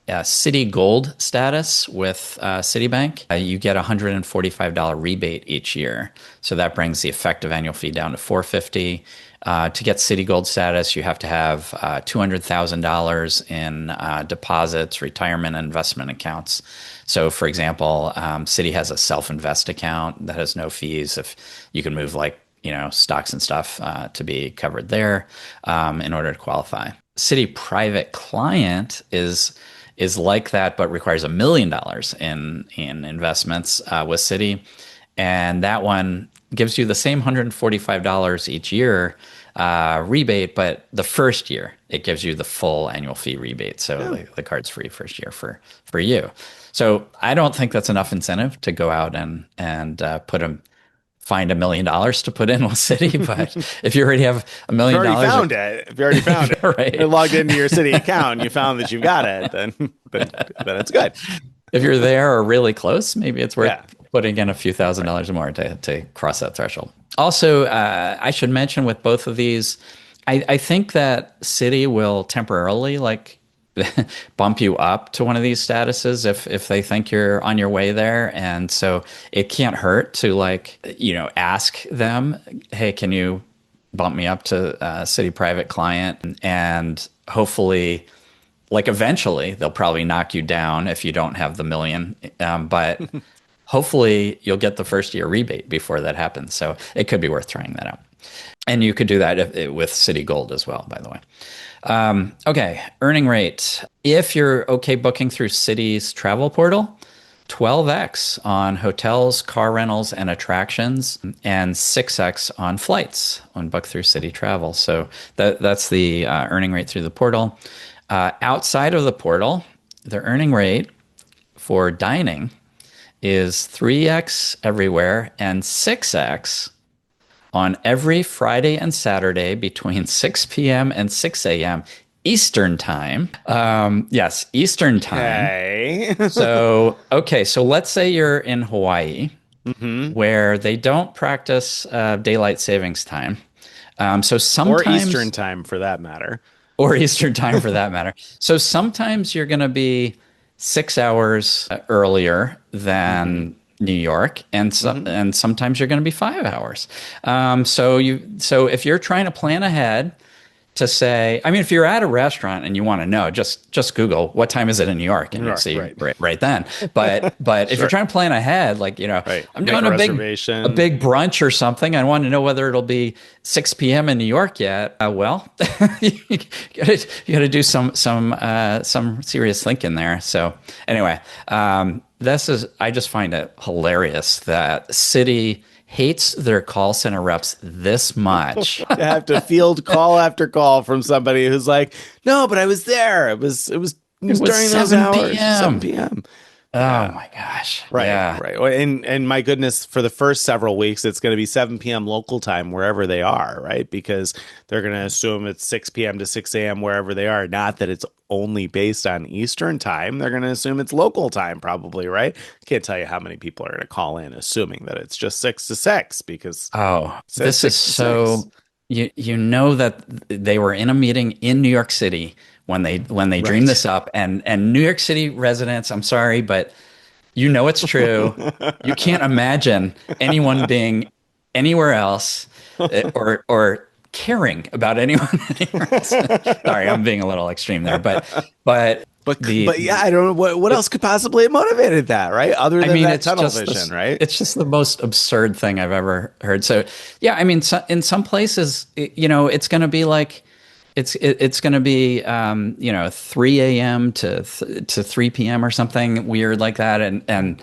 Citi Gold status with Citibank, you get a $145 rebate each year. So that brings the effective annual fee down to $450. To get Citi Gold status, you have to have $200,000 in deposits, retirement, and investment accounts. So, for example, Citi has a self-invest account that has no fees. If you can move like stocks and stuff to be covered there in order to qualify. Citi Private Client is like that, but requires $1 million in investments with Citi, and that one gives you the same $145 each year rebate, but the first year it gives you the full annual fee rebate. So the card's free first year for you. So I don't think that's enough incentive to go out and find $1 million to put in with Citi. But if you already have $1 If you million, already found it, if you already found it, right? and logged into your City account and you found that you got it, then it's good. If you're there or really close, maybe it's worth Yeah. putting in a few $1,000s more to cross that threshold. Also, I should mention with both of these, I think that Citi will temporarily bump you up to one of these statuses if they think you're on your way there, and so it can't hurt to ask them, hey, can you bump me up to Citi Private Client, and hopefully. Eventually, they'll probably knock you down if you don't have the million. But hopefully you'll get the first year rebate before that happens. So it could be worth trying that out. And you could do that with Citi Gold as well, by the way. Okay, earning rate. If you're okay booking through Citi's travel portal, 12x on hotels, car rentals, and attractions, and 6x on flights when booked through Citi Travel. So that's the earning rate through the portal. Outside of the portal, the earning rate for dining is 3x everywhere and 6x on every Friday and Saturday between 6 p.m. and 6 a.m. Eastern time. Yes, Eastern time. Okay. So, okay, so let's say you're in Hawaii hmm where they don't practice daylight savings time. So Or Eastern sometimes, time for that matter. or Eastern time for that matter. So sometimes you're going to be 6 hours earlier hmm than New York, and hmm and sometimes you're going to be 5 hours. So if you're trying to plan ahead to say, I mean, if you're at a restaurant and you want to know, just Google what time is it in New York, and you'll Right, see right. right then. But if you're Sure. trying to plan ahead, like Right. I'm Make doing a a reservation. big brunch or something. I want to know whether it'll be 6 p.m. in New York yet. Well, you gotta do some serious thinking there. So anyway, this is I just find it hilarious that Citi hates their call center reps this much. To have to field call after call from somebody who's like, "No, but I was there. It It was was during those 7 hours, p.m. 7 p.m." Oh Yeah. my gosh. Right, Yeah. right. Well, and my goodness, for the first several weeks, it's going to be 7 p.m. local time wherever they are, right? Because they're going to assume it's 6 p.m. to 6 a.m. wherever they are. Not that it's only based on Eastern time. They're going to assume it's local time, probably, right? Can't tell you how many people are going to call in assuming that it's just 6 to 6 because Oh, it says this is 6 to 6. so you know that they were in a meeting in New York City when they dreamed Right. this up, and New York City residents, I'm sorry, but you know it's true. You can't imagine anyone being anywhere else or caring about anyone anywhere else. Sorry, I'm being a little extreme there, but the But yeah, I don't know what else could possibly have motivated that, right? Other I than mean, that tunnel vision, right? it's just the most absurd thing I've ever heard. So, yeah, I mean, in some places, it's going to be like, it's going to be, 3 a.m. to 3 p.m. or something weird like that. And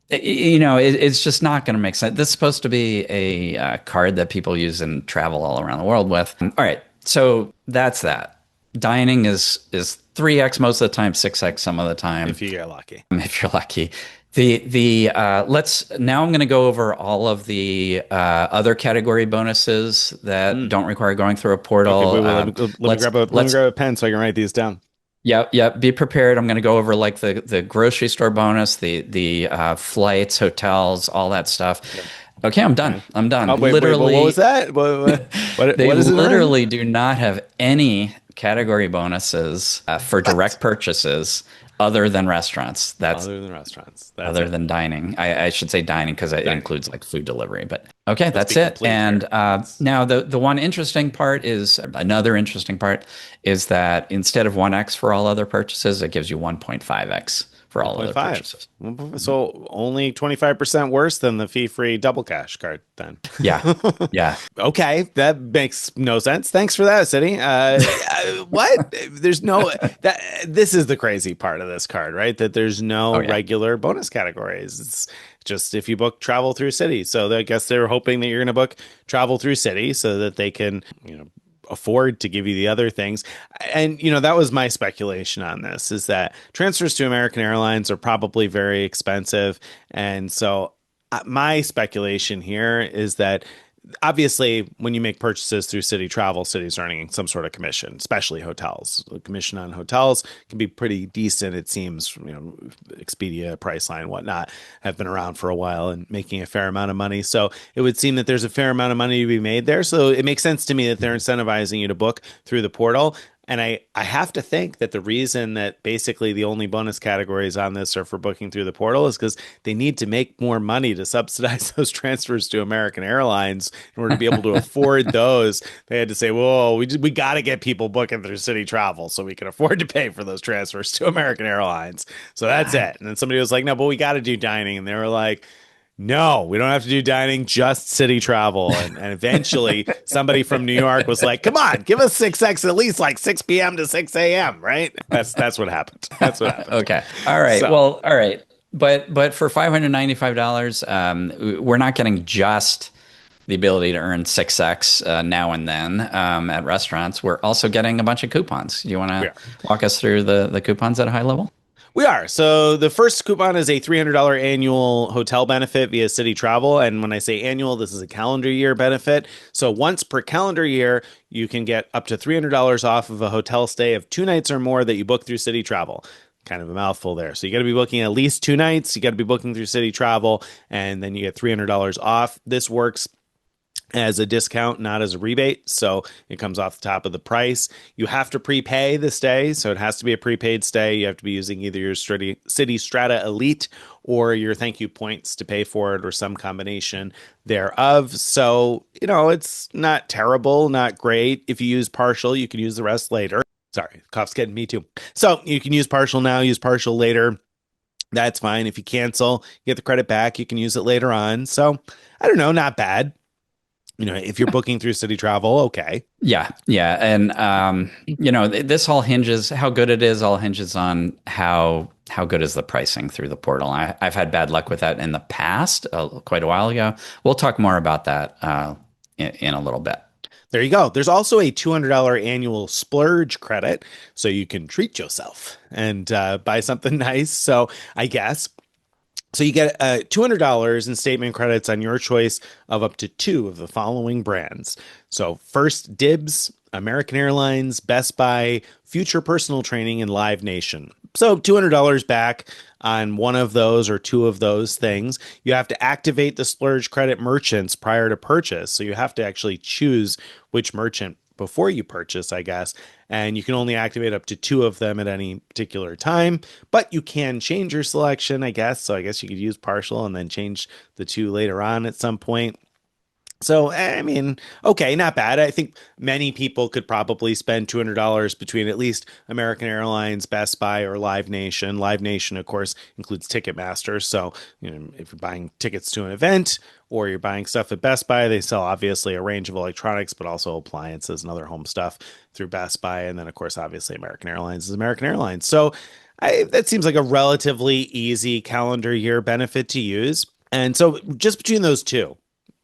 it's just not going to make sense. This is supposed to be a card that people use and travel all around the world with. All right. So that's that. Dining is 3x most of the time, 6x some of the time If you get lucky. if you're lucky. The let's now I'm going to go over all of the other category bonuses that Mm. don't require going through a Okay, portal. wait, wait, let me Let's grab a pen so I can write these down. yeah, be prepared. I'm going to go over like the grocery store bonus, the flights, hotels, all that stuff. Yep. Okay, I'm done. Okay. I'm done. Oh, wait, what was Literally, that? they What does it earn? literally do not have any category bonuses for What? direct purchases other than restaurants. That's Other than restaurants. That's other it. than dining. I should say dining because it Dining. includes like food delivery. But okay, Let's that's be it. complete And here. Let's now the one interesting part is another interesting part is that instead of 1x for all other purchases, it gives you 1.5x for all other 1.5. purchases. So only 25% worse than the fee-free double cash card then. Yeah, yeah. Okay, that makes no sense. Thanks for that, City. What? There's no that. This is the crazy part of this card, right? That there's Oh no yeah. regular bonus categories. It's just if you book travel through City. So I guess they're hoping that you're going to book travel through City so that they can, afford to give you the other things. And that was my speculation on this is that transfers to American Airlines are probably very expensive. And so my speculation here is that obviously when you make purchases through Citi Travel, Citi's earning some sort of commission, especially hotels. The commission on hotels can be pretty decent, it seems. Expedia, Priceline, whatnot have been around for a while and making a fair amount of money. So it would seem that there's a fair amount of money to be made there. So it makes sense to me that they're incentivizing you to book through the portal. And I have to think that the reason that basically the only bonus categories on this are for booking through the portal is because they need to make more money to subsidize those transfers to American Airlines in order to be able to afford those. They had to say, whoa, we got to get people booking through Citi Travel so we can afford to pay for those transfers to American Airlines. So that's I, it. And then somebody was like, no, but we got to do dining. And they were like, no, we don't have to do dining, just Citi Travel. And eventually somebody from New York was like, come on, give us 6X at least like 6 p.m. to 6 a.m., right? That's what happened. That's what happened. okay. All right. So Well, all right. But for $595, we're not getting just the ability to earn 6x now and then at restaurants. We're also getting a bunch of coupons. Do you want we to are. walk us through the coupons at a high level? We are. So the first coupon is a $300 annual hotel benefit via Citi Travel. And when I say annual, this is a calendar year benefit. So once per calendar year, you can get up to $300 off of a hotel stay of 2 nights or more that you book through Citi Travel. Kind of a mouthful there. So you got to be booking at least 2 nights. You got to be booking through Citi Travel, and then you get $300 off. This works as a discount, not as a rebate. So it comes off the top of the price. You have to prepay the stay. So it has to be a prepaid stay. You have to be using either your Citi Strata Elite or your thank you points to pay for it or some combination thereof. So, it's not terrible, not great. If you use partial, you can use the rest later. Sorry, cough's getting me too. So you can use partial now, use partial later. That's fine. If you cancel, you get the credit back. You can use it later on. So I don't know, not bad. If you're booking through Citi Travel, okay. Yeah, yeah, and this all hinges how good it is. All hinges on how good is the pricing through the portal. I've had bad luck with that in the past, quite a while ago. We'll talk more about that in a little bit. There you go. There's also a $200 annual splurge credit, so you can treat yourself and buy something nice. So I guess so you get $200 in statement credits on your choice of up to two of the following brands. So First Dibs, American Airlines, Best Buy, Future Personal Training, and Live Nation. So $200 back on one of those or two of those things. You have to activate the splurge credit merchants prior to purchase. So you have to actually choose which merchant before you purchase, I guess. And you can only activate up to two of them at any particular time, but you can change your selection, I guess. So I guess you could use partial and then change the two later on at some point. So, I mean, okay, not bad. I think many people could probably spend $200 between at least American Airlines, Best Buy, or Live Nation. Live Nation, of course, includes Ticketmaster. So, if you're buying tickets to an event or you're buying stuff at Best Buy, they sell obviously a range of electronics, but also appliances and other home stuff through Best Buy. And then, of course, obviously, American Airlines is American Airlines. So, that seems like a relatively easy calendar year benefit to use. And so, just between those two,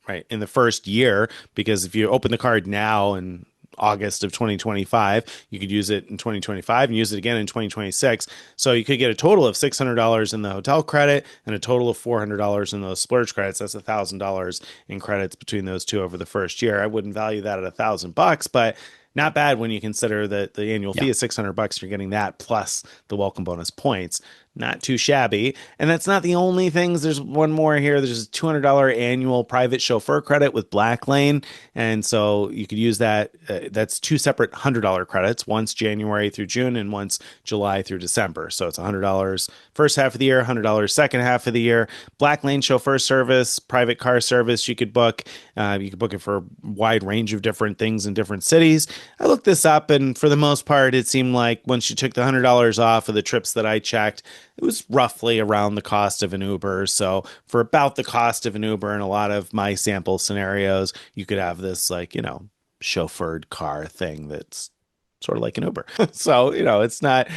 right, in the first year, because if you open the card now in August of 2025, you could use it in 2025 and use it again in 2026. So you could get a total of $600 in the hotel credit and a total of $400 in those splurge credits. That's $1,000 in credits between those two over the first year. I wouldn't value that at $1,000, but not bad when you consider that the annual fee Yeah. is $600. You're getting that plus the welcome bonus points. Not too shabby. And that's not the only things. There's one more here. There's a $200 annual private chauffeur credit with Black Lane. And so you could use that. That's two separate $100 credits, once January through June and once July through December. So it's $100 first half of the year, $100 second half of the year. Black Lane chauffeur service, private car service you could book. You could book it for a wide range of different things in different cities. I looked this up, and for the most part, it seemed like once you took the $100 off of the trips that I checked, it was roughly around the cost of an Uber. So for about the cost of an Uber in a lot of my sample scenarios, you could have this chauffeured car thing that's sort of like an Uber. So, it's not,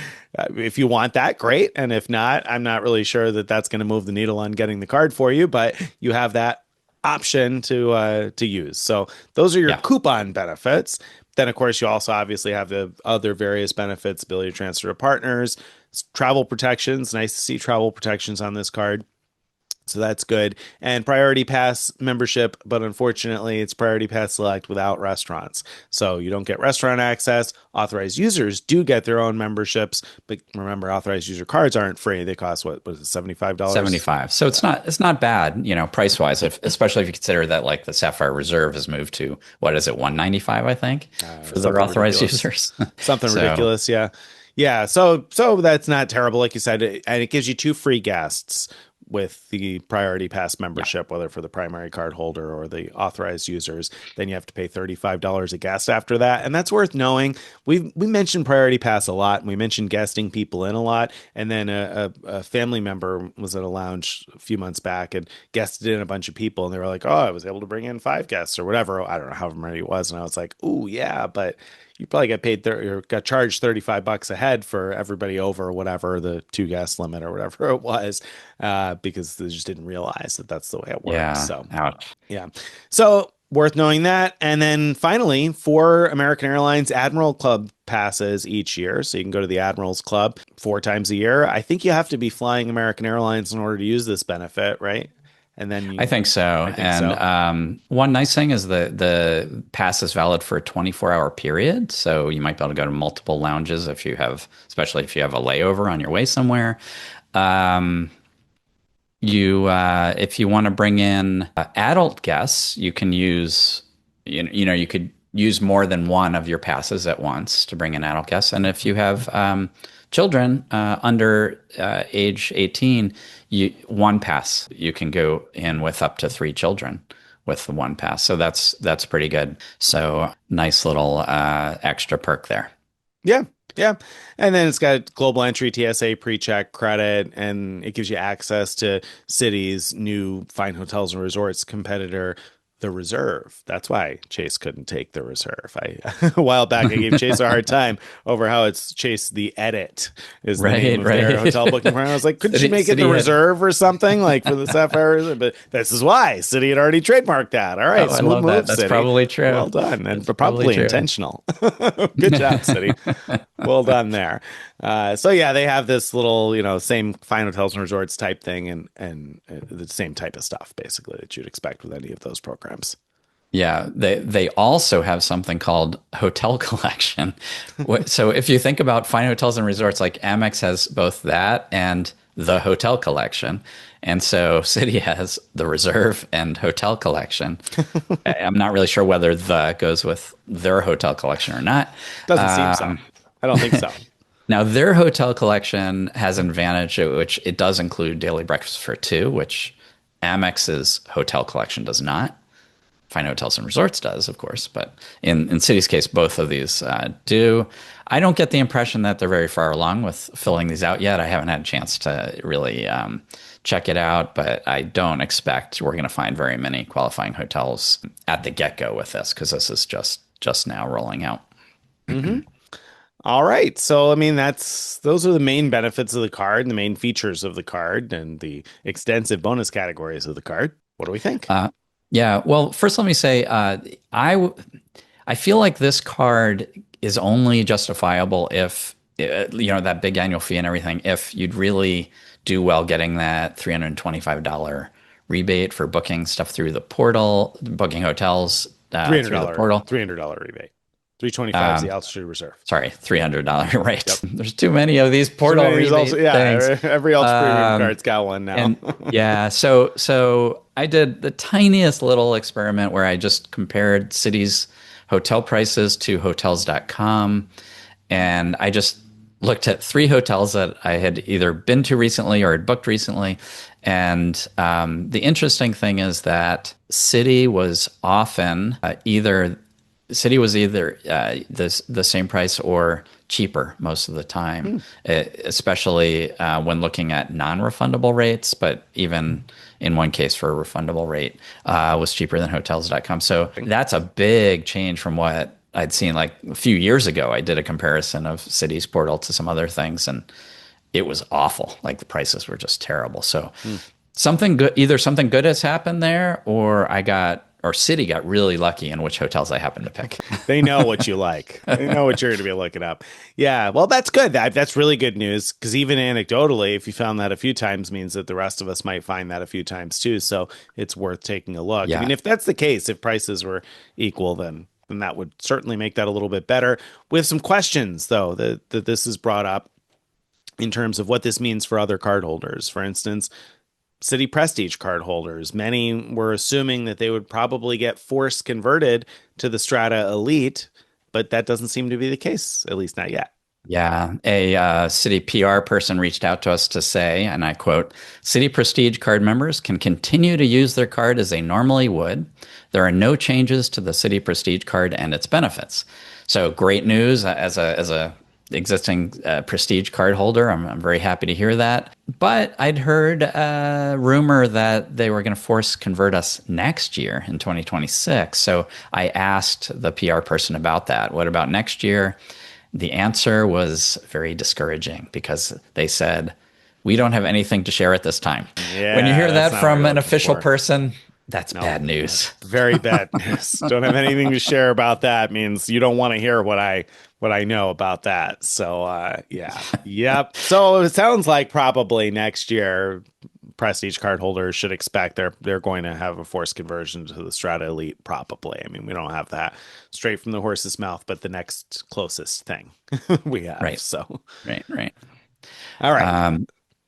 if you want that, great. And if not, I'm not really sure that that's going to move the needle on getting the card for you, but you have that option to use. So those are your Yeah. coupon benefits. Then, of course, you also obviously have the other various benefits, ability to transfer to partners, travel protections. Nice to see travel protections on this card. So that's good. And Priority Pass membership, but unfortunately, it's Priority Pass Select without restaurants. So you don't get restaurant access. Authorized users do get their own memberships, but remember, authorized user cards aren't free. They cost what was it, $75? 75. So it's not bad, price wise, if especially if you consider that like the Sapphire Reserve has moved to what is it, 195, I think, for their Something authorized ridiculous. users. Something So ridiculous, yeah. Yeah, so that's not terrible, like you said, and it gives you two free guests with the Priority Pass yeah. membership, whether for the primary card holder or the authorized users. Then you have to pay $35 a guest after that, and that's worth knowing. We mentioned Priority Pass a lot, and we mentioned guesting people in a lot. And then a family member was at a lounge a few months back and guested in a bunch of people, and they were like, "Oh, I was able to bring in 5 guests or whatever." I don't know how many it was, and I was like, "Ooh, yeah, but." You probably got paid or got charged $35 a head for everybody over whatever the 2 guest limit or whatever it was, because they just didn't realize that that's the way it works. Yeah. So Ouch. yeah, so worth knowing that. And then finally, 4 American Airlines Admiral Club passes each year, so you can go to the Admirals Club 4 times a year. I think you have to be flying American Airlines in order to use this benefit, right? And then I think so. I think And so. one nice thing is the pass is valid for a 24-hour period. So you might be able to go to multiple lounges if you have, especially if you have a layover on your way somewhere. Um, if you want to bring in adult guests, you can use, you could use more than one of your passes at once to bring in adult guests. And if you have children under age 18, one pass, you can go in with up to 3 children with the one pass. So that's pretty good. So nice little extra perk there. Yeah. Yeah. And then it's got global entry TSA pre-check credit, and it gives you access to Citi's new fine hotels and resorts competitor, the Reserve. That's why Chase couldn't take the Reserve. A while back I gave Chase a hard time over how it's Chase the Edit is the name Right, of their right. hotel booking program. I was like, couldn't you make it the City had, Reserve or something like for the Sapphire Reserve? But this is why Citi had already trademarked that. All right, oh, I smooth love move, that. That's Citi. probably true. Well done, and That's probably probably true. intentional. Good job, Citi. Well done there. So yeah, they have this little, same fine hotels and resorts type thing, and the same type of stuff basically that you'd expect with any of those programs. Yeah, they also have something called hotel collection. So if you think about fine hotels and resorts, like Amex has both that and the hotel collection. And so Citi has the reserve and hotel collection. I'm not really sure whether the goes with their hotel collection or not. Doesn't seem so. I don't think so. Now, their hotel collection has an advantage, which it does include daily breakfast for two, which Amex's hotel collection does not. Fine Hotels and Resorts does, of course, but in Citi's case, both of these do. I don't get the impression that they're very far along with filling these out yet. I haven't had a chance to really check it out, but I don't expect we're going to find very many qualifying hotels at the get-go with this because this is just now rolling out. Hmm. All right. So, I mean, those are the main benefits of the card, and the main features of the card, and the extensive bonus categories of the card. What do we think? Yeah, well, first let me say, I feel like this card is only justifiable if that big annual fee and everything. If you'd really do well getting that $325 rebate for booking stuff through the portal, booking hotels $300 through the portal. $300 rebate. 325 is the altitude reserve. Sorry, $300. Right. Yep. There's too many of these portal rebate Also, yeah, things. every Ultra Premium card's got one now. And yeah, so I did the tiniest little experiment where I just compared Citi's hotel prices to hotels.com, and I just looked at 3 hotels that I had either been to recently or had booked recently. And the interesting thing is that Citi was often Citi was either the same price or cheaper most of the time, especially when looking at non-refundable rates. But even in one case for a refundable rate, was cheaper than hotels.com. So that's a big change from what I'd seen like a few years ago. I did a comparison of Citi's portal to some other things, and it was awful. Like the prices were just terrible. So something good, either something good has happened there, or I got or Citi got really lucky in which hotels I happened to pick. They know what you like. They know what you're going to be looking up. Yeah, well, that's good. That's really good news because even anecdotally, if you found that a few times, means that the rest of us might find that a few times too. So it's worth taking a look. I Yeah. mean, if that's the case, if prices were equal, then that would certainly make that a little bit better. With some questions though that this is brought up in terms of what this means for other cardholders. For instance, Citi Prestige card holders. Many were assuming that they would probably get forced converted to the Strata Elite, but that doesn't seem to be the case, at least not yet. Yeah, a Citi PR person reached out to us to say, and I quote, Citi Prestige card members can continue to use their card as they normally would. There are no changes to the Citi Prestige card and its benefits. So great news as a existing Prestige card holder. I'm very happy to hear that. But I'd heard a rumor that they were going to force convert us next year in 2026. So I asked the PR person about that. What about next year? The answer was very discouraging because they said, we don't have anything to share at this time. When you Yeah, hear that's that not what from you're an looking official for. person, that's No, bad news. that's very bad news. Don't have anything to share about that means you don't want to hear what I know about that. So yeah. Yep. So it sounds like probably next year Prestige card holders should expect they're going to have a forced conversion to the Strata Elite probably. I mean, we don't have that straight from the horse's mouth, but the next closest thing we have. Right, So, right. all right.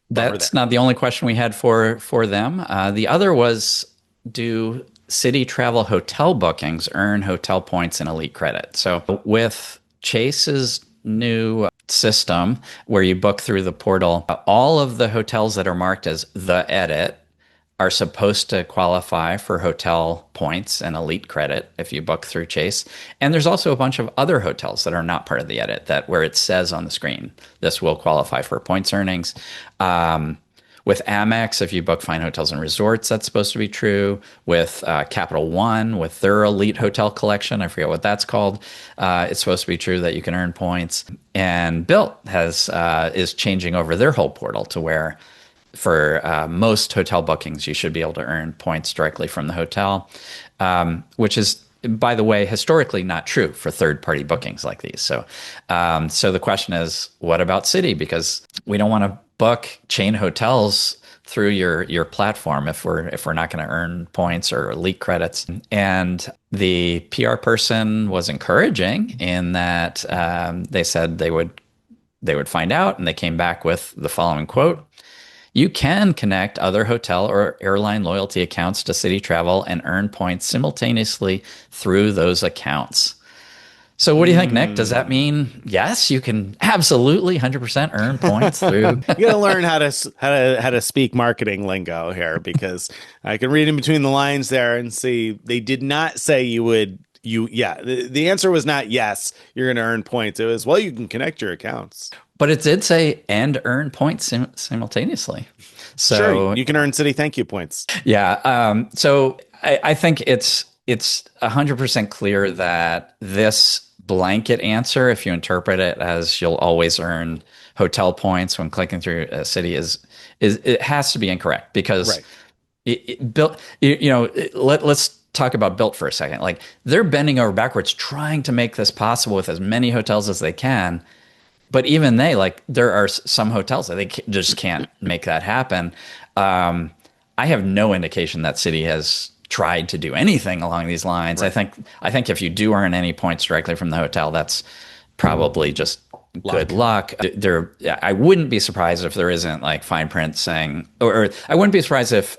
Bummer That's there. not the only question we had for them. The other was, do Citi Travel hotel bookings earn hotel points and elite credit? So with Chase's new system where you book through the portal, all of the hotels that are marked as the edit are supposed to qualify for hotel points and elite credit if you book through Chase. And there's also a bunch of other hotels that are not part of the edit that where it says on the screen, this will qualify for points earnings. With Amex, if you book fine hotels and resorts, that's supposed to be true. With Capital One, with their elite hotel collection, I forget what that's called, it's supposed to be true that you can earn points. And Bilt is changing over their whole portal to where for most hotel bookings, you should be able to earn points directly from the hotel, which is, by the way, historically not true for third-party bookings like these. So the question is, what about Citi? Because we don't want to book chain hotels through your platform if we're not going to earn points or elite credits. And the PR person was encouraging in that they said they would find out, and they came back with the following quote. You can connect other hotel or airline loyalty accounts to Citi Travel and earn points simultaneously through those accounts. So what do you think, Nick? Does that mean yes, you can absolutely 100% earn points through? You got to learn how to speak marketing lingo here because I can read in between the lines there and see they did not say you would the answer was not yes, you're going to earn points. It was, well, you can connect your accounts. But it did say and earn points simultaneously. So Sure, you can earn Citi thank you points. yeah. So I think it's 100% clear that this blanket answer, if you interpret it as you'll always earn hotel points when clicking through a Citi, is it has to be incorrect because Right. let's talk about Bilt for a second. Like they're bending over backwards trying to make this possible with as many hotels as they can. But even there are some hotels that just can't make that happen. I have no indication that Citi has tried to do anything along these lines. Right. I think if you do earn any points directly from the hotel, that's probably just good luck. I wouldn't be surprised if there isn't like fine print saying, or I wouldn't be surprised if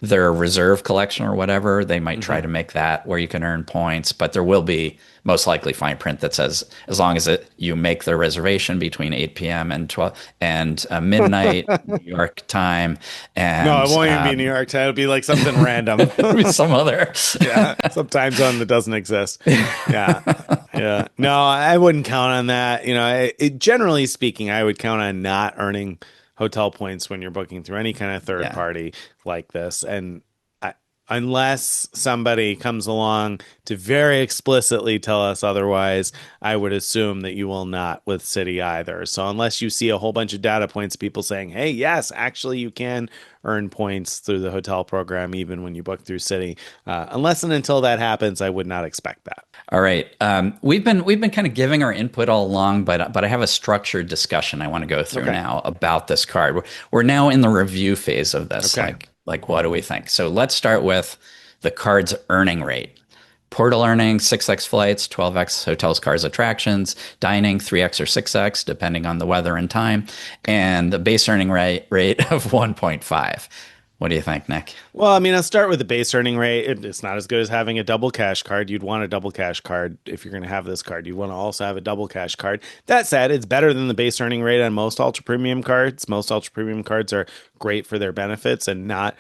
their reserve collection or whatever, they might try to make that where you can earn points, but there will be most likely fine print that says as long as you make the reservation between 8 p.m. and 12 and midnight New York time. And no, it won't even be New York time. It'll be like something random. It'll be some other. Yeah, some time zone that doesn't exist. Yeah, yeah. No, I wouldn't count on that. Generally speaking, I would count on not earning hotel points when you're booking through any kind of third party like this. And unless somebody comes along to very explicitly tell us otherwise, I would assume that you will not with Citi either. So unless you see a whole bunch of data points, people saying, hey, yes, actually you can earn points through the hotel program even when you book through Citi. Unless and until that happens, I would not expect that. All right. We've been kind of giving our input all along, but I have a structured discussion I want to go through Okay. now about this card. We're now in the review phase of this. Okay. Like what do we think? So let's start with the card's earning rate. Portal earnings, 6x flights, 12x hotels, cars, attractions, dining, 3x or 6x, depending on the weather and time, and the base earning rate of 1.5. What do you think, Nick? Well, I mean, I'll start with the base earning rate. It's not as good as having a double cash card. You'd want a double cash card if you're going to have this card. You'd want to also have a double cash card. That said, it's better than the base earning rate on most ultra premium cards. Most ultra premium cards are great for their benefits and not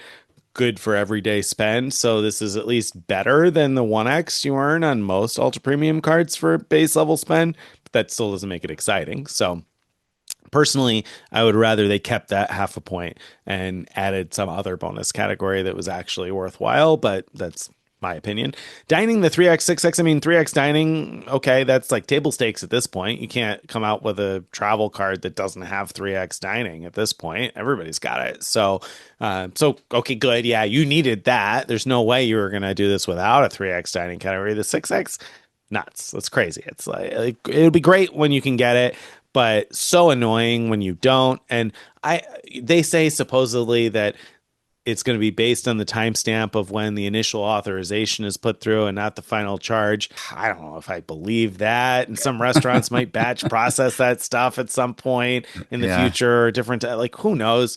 good for everyday spend. So this is at least better than the 1x you earn on most ultra premium cards for base level spend, but that still doesn't make it exciting. So personally, I would rather they kept that half a point and added some other bonus category that was actually worthwhile, but that's my opinion. Dining the 3x, 6x, I mean, 3x dining, okay, that's like table stakes at this point. You can't come out with a travel card that doesn't have 3x dining at this point. Everybody's got it. So okay, good. Yeah, you needed that. There's no way you were going to do this without a 3x dining category. The 6x, nuts. That's crazy. It's like it'll be great when you can get it, but so annoying when you don't. And I they say supposedly that it's going to be based on the timestamp of when the initial authorization is put through and not the final charge. I don't know if I believe that. And some restaurants might batch process that stuff at some point in the Yeah. future or different, like who knows?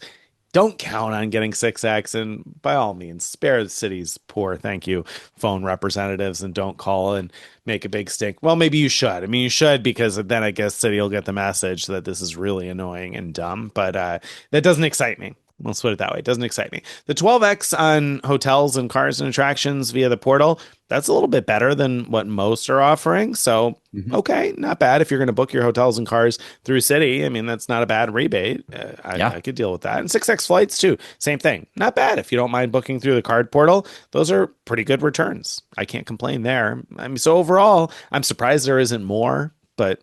Don't count on getting 6x, and by all means spare the city's poor thank you phone representatives and don't call and make a big stink. Well, maybe you should. I mean, you should, because then I guess city will get the message that this is really annoying and dumb, but that doesn't excite me. Let's put it that way. It doesn't excite me. The 12x on hotels and cars and attractions via the portal, that's a little bit better than what most are offering. So, Mhm. okay, not bad. If you're going to book your hotels and cars through Citi, I mean, that's not a bad rebate. I Yeah. could deal with that. And 6x flights too, same thing. Not bad if you don't mind booking through the card portal. Those are pretty good returns. I can't complain there. I mean, so overall, I'm surprised there isn't more, but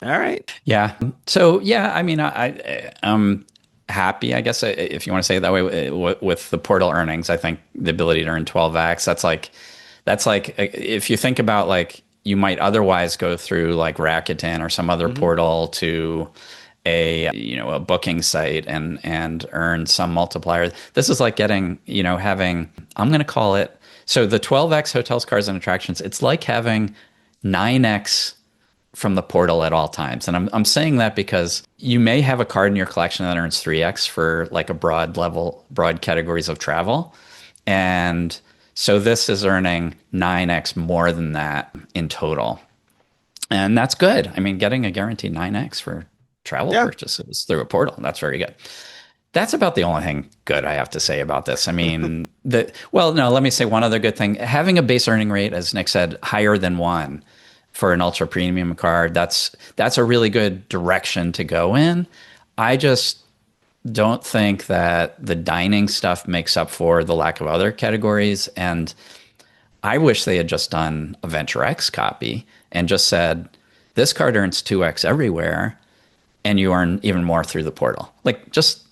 all right. Yeah. So yeah, I mean, I'm happy, I guess, if you want to say it that way, with the portal earnings. I think the ability to earn 12x. That's like if you think about like you might otherwise go through like Rakuten or some other Mm-hmm. portal to a booking site and earn some multiplier. This is like getting having, I'm going to call it, so the 12x hotels, cars, and attractions. It's like having 9x from the portal at all times. And I'm saying that because you may have a card in your collection that earns 3x for like a broad categories of travel. And so this is earning 9x more than that in total. And that's good. I mean, getting a guaranteed 9x for travel Yeah. purchases through a portal, that's very good. That's about the only thing good I have to say about this. I mean, no, let me say one other good thing. Having a base earning rate, as Nick said, higher than one for an ultra premium card, that's a really good direction to go in. I just don't think that the dining stuff makes up for the lack of other categories. And I wish they had just done a Venture X copy and just said, this card earns 2x everywhere and you earn even more through the portal. Like just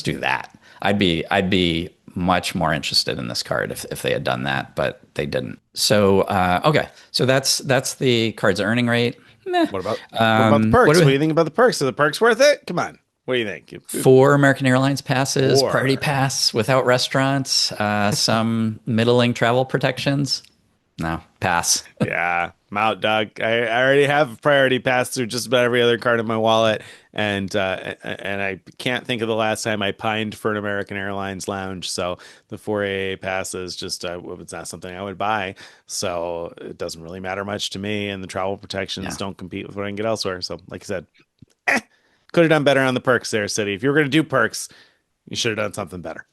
do that. I'd be much more interested in this card if they had done that, but they didn't. So okay, so that's the card's earning rate. Meh. What about the What perks? do What we, do you think about the perks? Are the perks worth it? Come on. What do you think? 4 American Airlines passes, party Four. pass without restaurants, some middling travel protections. No, pass. Yeah, I'm out, Doug. I already have a priority pass through just about every other card in my wallet, and I can't think of the last time I pined for an American Airlines lounge. So the 4AA pass is just it's not something I would buy. So it doesn't really matter much to me, and the travel protections Yeah. don't compete with what I can get elsewhere. So, like I said, could have done better on the perks there, City. If you were going to do perks, you should have done something better.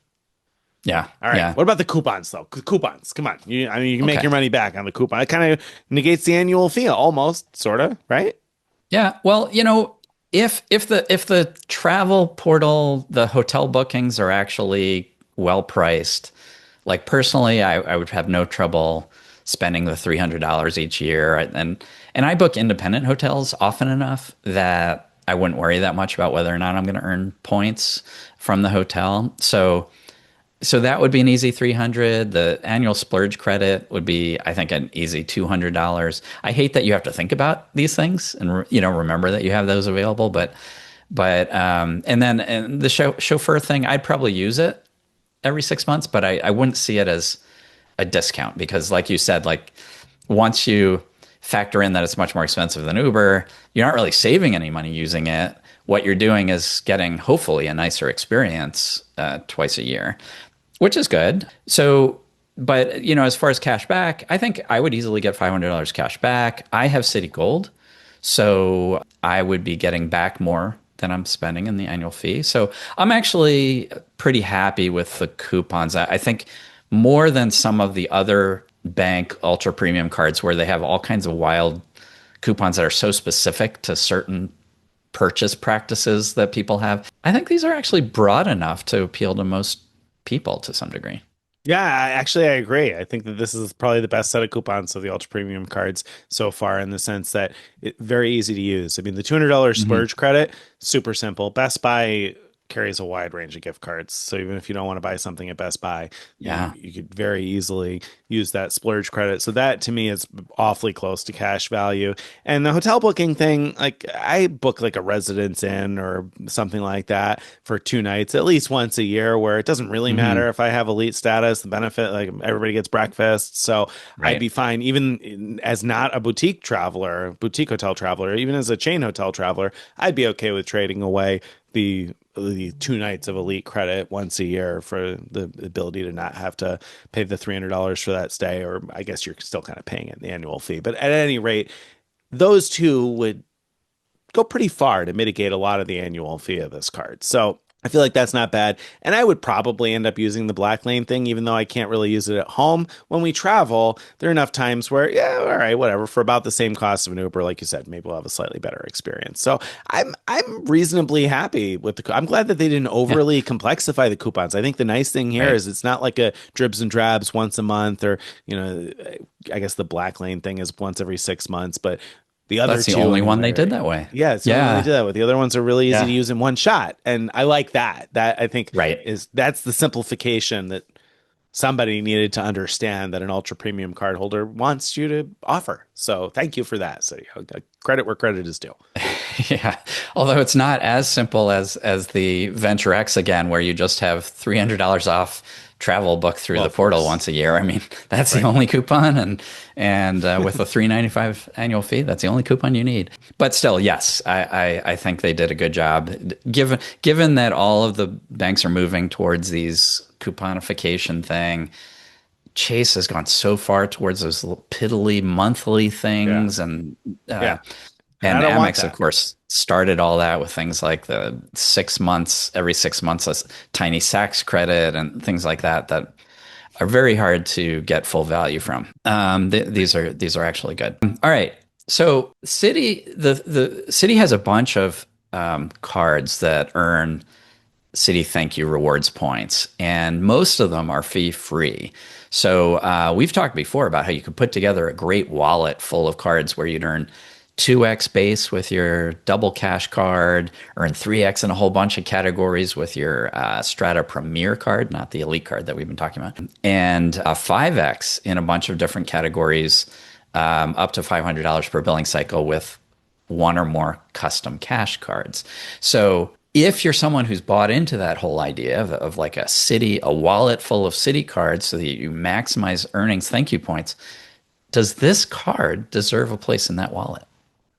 Yeah. All right. Yeah. What about the coupons though? Coupons. Come on. I mean, you can make Okay. your money back on the coupon. It kind of negates the annual fee, almost, sort of, right? Yeah, well, if the travel portal, the hotel bookings are actually well priced, Like personally, I would have no trouble spending the $300 each year, and I book independent hotels often enough that I wouldn't worry that much about whether or not I'm going to earn points from the hotel. So that would be an easy 300. The annual splurge credit would be, I think, an easy $200. I hate that you have to think about these things and remember that you have those available. And the chauffeur thing, I'd probably use it every 6 months, but I wouldn't see it as a discount because, like you said, like once you factor in that it's much more expensive than Uber, you're not really saving any money using it. What you're doing is getting hopefully a nicer experience twice a year, which is good. So, but as far as cash back, I think I would easily get $500 cash back. I have Citi Gold, so I would be getting back more than I'm spending in the annual fee. So I'm actually pretty happy with the coupons. I think more than some of the other bank ultra premium cards where they have all kinds of wild coupons that are so specific to certain purchase practices that people have. I think these are actually broad enough to appeal to most people to some degree. Yeah, I agree. I think that this is probably the best set of coupons of the ultra premium cards so far in the sense that it's very easy to use. I mean, the $200 Hmm. splurge credit, super simple. Best Buy carries a wide range of gift cards. So even if you don't want to buy something at Best Buy, Yeah. you could very easily use that splurge credit. So that to me is awfully close to cash value. And the hotel booking thing, like I book like a Residence Inn or something like that for 2 nights at least once a year where it doesn't really matter Hmm. if I have elite status, the benefit, like everybody gets breakfast. So I'd Right. be fine as not a boutique hotel traveler, even as a chain hotel traveler, I'd be okay with trading away the 2 nights of elite credit once a year for the ability to not have to pay the $300 for that stay, or I guess you're still kind of paying it in the annual fee. But at any rate, those two would go pretty far to mitigate a lot of the annual fee of this card. So I feel like that's not bad. And I would probably end up using the black lane thing, even though I can't really use it at home. When we travel, there are enough times where, yeah, all right, whatever, for about the same cost of an Uber, like you said, maybe we'll have a slightly better experience. So I'm reasonably happy with I'm glad that they didn't Yeah. overly complexify the coupons. I think the nice thing here Right. is it's not like a dribs and drabs once a month, or, I guess the black lane thing is once every 6 months, but the other That's the two only one they anyway. did that way. Yeah, it's the only one they Yeah. did that with. The other ones are really easy to Yeah. use in one shot, and I like that. That I think Right. that's the simplification that somebody needed to understand that an ultra premium card holder wants you to offer. So thank you for that. So credit where credit is due. Yeah. Although it's not as simple as the Venture X again, where you just have $300 off travel booked through Well, the of portal course, once a year. I mean, that's the right? only coupon, and with a $3.95 annual fee, that's the only coupon you need. But still, yes, I think they did a good job. Given that all of the banks are moving towards these couponification thing, Chase has gone so far towards those little piddly monthly Yeah, things, and uh, yeah, and I and don't want Amex, of that. course, started all that with things like the 6 months, every 6 months, a tiny Saks credit and things like that that are very hard to get full value from. These are actually good. All right, so the Citi has a bunch of cards that earn Citi Thank You rewards points, and most of them are fee free. So we've talked before about how you could put together a great wallet full of cards where you'd earn 2x base with your double cash card, earn 3x in a whole bunch of categories with your Strata Premier card, not the Elite card that we've been talking about, and 5x in a bunch of different categories, up to $500 per billing cycle with one or more custom cash cards. So if you're someone who's bought into that whole idea of like a wallet full of Citi cards so that you maximize earnings, thank you points, does this card deserve a place in that wallet?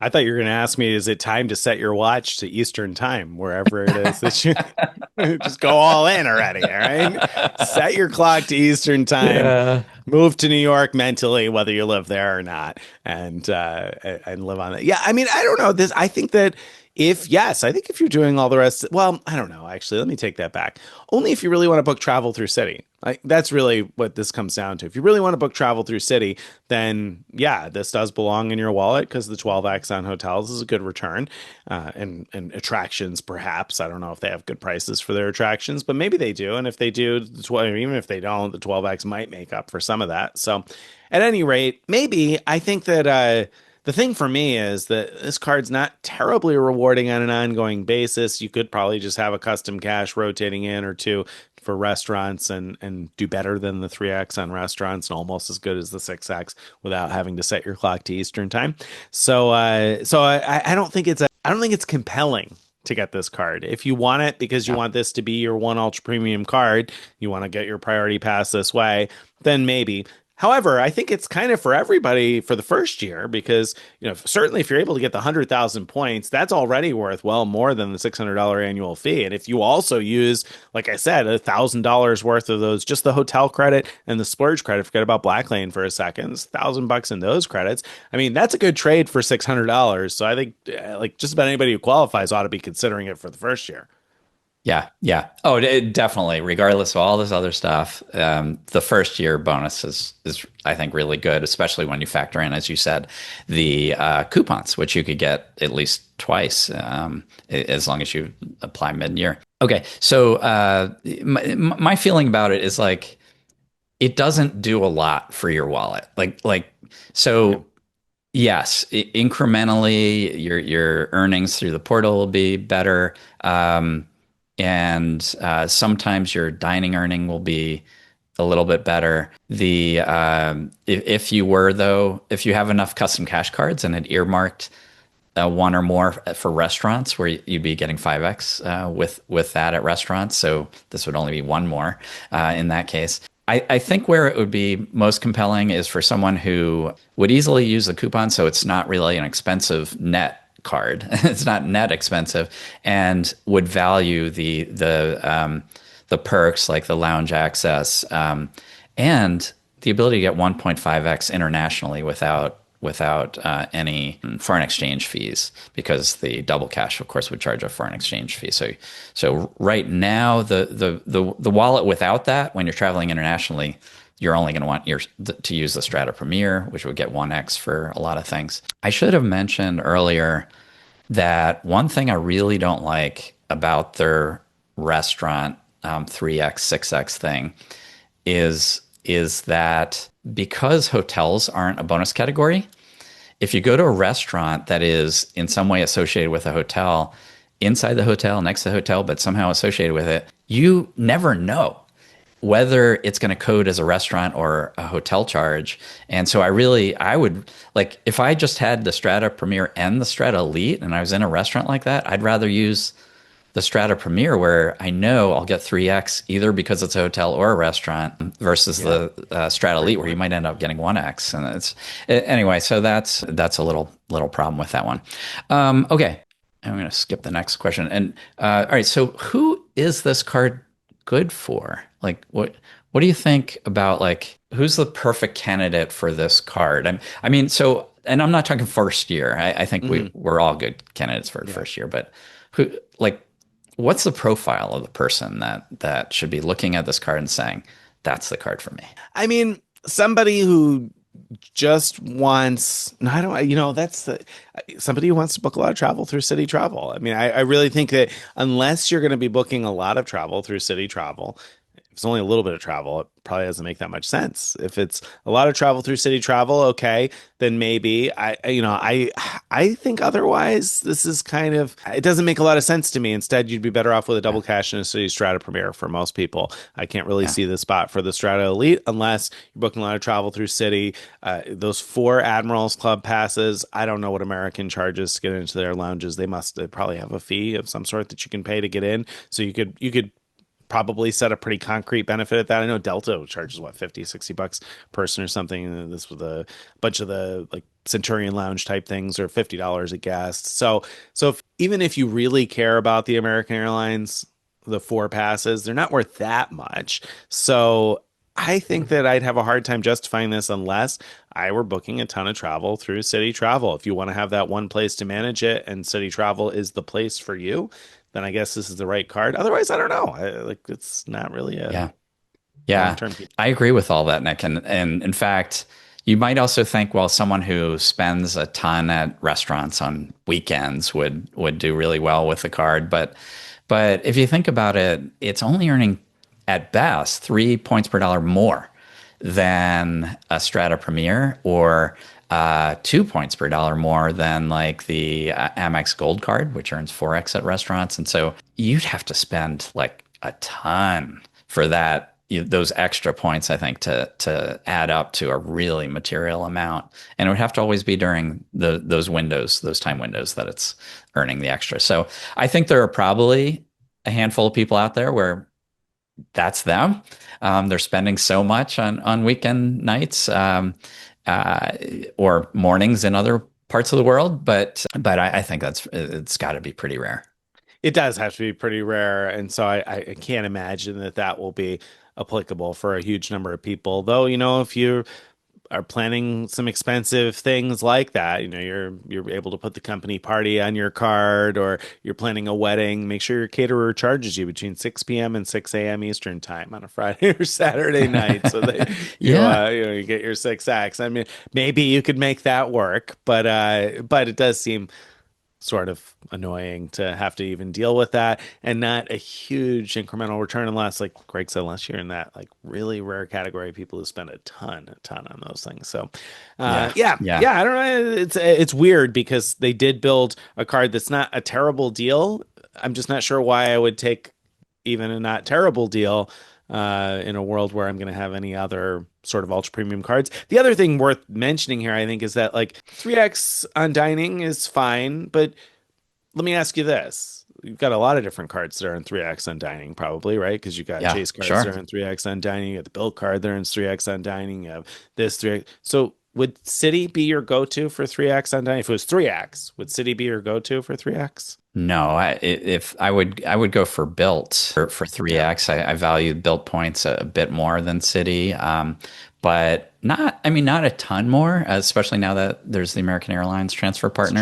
I thought you were going to ask me, is it time to set your watch to Eastern time, wherever it is that you just go all in already? All right. Set your clock to Eastern time, Yeah. move to New York mentally, whether you live there or not, and live on it. Yeah. I mean, I don't know this. I think that If yes, I think if you're doing all the rest, well, I don't know, actually, let me take that back. Only if you really want to book travel through Citi. Like that's really what this comes down to. If you really want to book travel through Citi, then yeah, this does belong in your wallet because the 12x on hotels is a good return, and attractions perhaps. I don't know if they have good prices for their attractions, but maybe they do. And if they do, even if they don't, the 12x might make up for some of that. So, at any rate, maybe I think that. The thing for me is that this card's not terribly rewarding on an ongoing basis. You could probably just have a custom cash rotating in or two for restaurants and do better than the 3x on restaurants and almost as good as the 6x without having to set your clock to Eastern time. So I don't think I don't think it's compelling to get this card. If you want it because you Yeah. want this to be your one ultra premium card, you want to get your priority pass this way, then maybe. However, I think it's kind of for everybody for the first year because, certainly if you're able to get the 100,000 points, that's already worth well more than the $600 annual fee. And if you also use, like I said, $1,000 worth of those, just the hotel credit and the splurge credit, forget about Black Lane for a second, $1,000 in those credits. I mean, that's a good trade for $600. So I think like just about anybody who qualifies ought to be considering it for the first year. Yeah, yeah. Oh, definitely. Regardless of all this other stuff, the first year bonus is I think really good, especially when you factor in, as you said, the coupons, which you could get at least twice, as long as you apply mid-year. Okay, so my feeling about it is like it doesn't do a lot for your wallet. Yeah. So yes, incrementally, your earnings through the portal will be better, and sometimes your dining earning will be a little bit better. The if you were though, if you have enough custom cash cards and had earmarked one or more for restaurants, where you'd be getting 5x with that at restaurants, so this would only be one more in that case. I think where it would be most compelling is for someone who would easily use the coupon, so it's not really an expensive net card. It's not net expensive, and would value the perks like the lounge access, and the ability to get 1.5x internationally without any foreign exchange fees, because the double cash, of course, would charge a foreign exchange fee. So right now, the wallet without that, when you're traveling internationally, you're only going to want to use the Strata Premier, which would get 1x for a lot of things. I should have mentioned earlier that one thing I really don't like about their restaurant 3x, 6x thing is that because hotels aren't a bonus category, if you go to a restaurant that is in some way associated with a hotel, inside the hotel, next to the hotel, but somehow associated with it, you never know whether it's going to code as a restaurant or a hotel charge. And so I would like, if I just had the Strata Premier and the Strata Elite and I was in a restaurant like that, I'd rather use the Strata Premier, where I know I'll get 3x either because it's a hotel or a restaurant, versus Yeah. the Strata Great Elite, where you point. might end up getting 1x. And anyway, so that's a little problem with that one. Okay, I'm going to skip the next question. And all right, so who is this card good for? Like, what do you think about, like, who's the perfect candidate for this card? I mean, so, and I'm not talking first year. I think Hmm. we're all good candidates for Yeah. first year, but who, like, what's the profile of the person that should be looking at this card and saying, that's the card for me? I mean, somebody who just wants, no, I don't, that's somebody who wants to book a lot of travel through Citi Travel. I mean, I really think that unless you're going to be booking a lot of travel through Citi Travel, if it's only a little bit of travel, it probably doesn't make that much sense. If it's a lot of travel through Citi Travel, okay, then maybe I think otherwise this is kind of, it doesn't make a lot of sense to me. Instead, you'd be better off with a Yeah, double cash and a Citi Strata Premier for most people. I can't really yeah, see the spot for the Strata Elite unless you're booking a lot of travel through Citi. Those four Admirals Club passes, I don't know what American charges to get into their lounges. They probably have a fee of some sort that you can pay to get in. So you could probably set a pretty concrete benefit at that. I know Delta charges what, 50, $60 person or something. And this with a bunch of the like Centurion Lounge type things or $50 a guest. So even if you really care about the American Airlines, the four passes, they're not worth that much. So I think that I'd have a hard time justifying this unless I were booking a ton of travel through Citi Travel. If you want to have that one place to manage it and Citi Travel is the place for you, then I guess this is the right card. Otherwise, I don't know. Like it's not really a Yeah. Yeah, long-term. I agree with all that, Nick. And in fact, you might also think, well, someone who spends a ton at restaurants on weekends would do really well with the card. But if you think about it, it's only earning at best 3 points per dollar more than a Strata Premier or 2 points per dollar more than like the Amex Gold card, which earns 4x at restaurants. And so you'd have to spend like a ton for that those extra points, I think, to add up to a really material amount. And it would have to always be during those windows, those time windows that it's earning the extra. So I think there are probably a handful of people out there where that's them. They're spending so much on weekend nights uh, or mornings in other parts of the world, but I think it's got to be pretty rare. It does have to be pretty rare, and so I can't imagine that that will be applicable for a huge number of people. Though, if you are planning some expensive things like that, you're able to put the company party on your card, or you're planning a wedding, make sure your caterer charges you between 6 p.m. and 6 a.m. Eastern time on a Friday or Saturday night, so that Yeah. you get your 6x. I mean, maybe you could make that work, but it does seem sort of annoying to have to even deal with that, and not a huge incremental return unless, like Greg said, unless you're in that like really rare category of people who spend a ton on those things. So Yeah. yeah, Yeah. yeah, I don't know. It's weird because they did build a card that's not a terrible deal. I'm just not sure why I would take even a not terrible deal in a world where I'm going to have any other sort of ultra premium cards. The other thing worth mentioning here, I think, is that like 3x on dining is fine, but let me ask you this. You've got a lot of different cards that are in 3x on dining, probably, right? Because you got Yeah. Chase cards Sure. that are in 3x on dining. You got the Bill card that are in 3x on dining. You have this 3x. So would Citi be your go-to for 3x on dining? If it was 3x, would Citi be your go-to for 3x? No, if I would go for built for Yeah. 3x. I value built points a bit more than City, but not. I mean, not a ton more, especially now that there's the American Airlines transfer It's partner.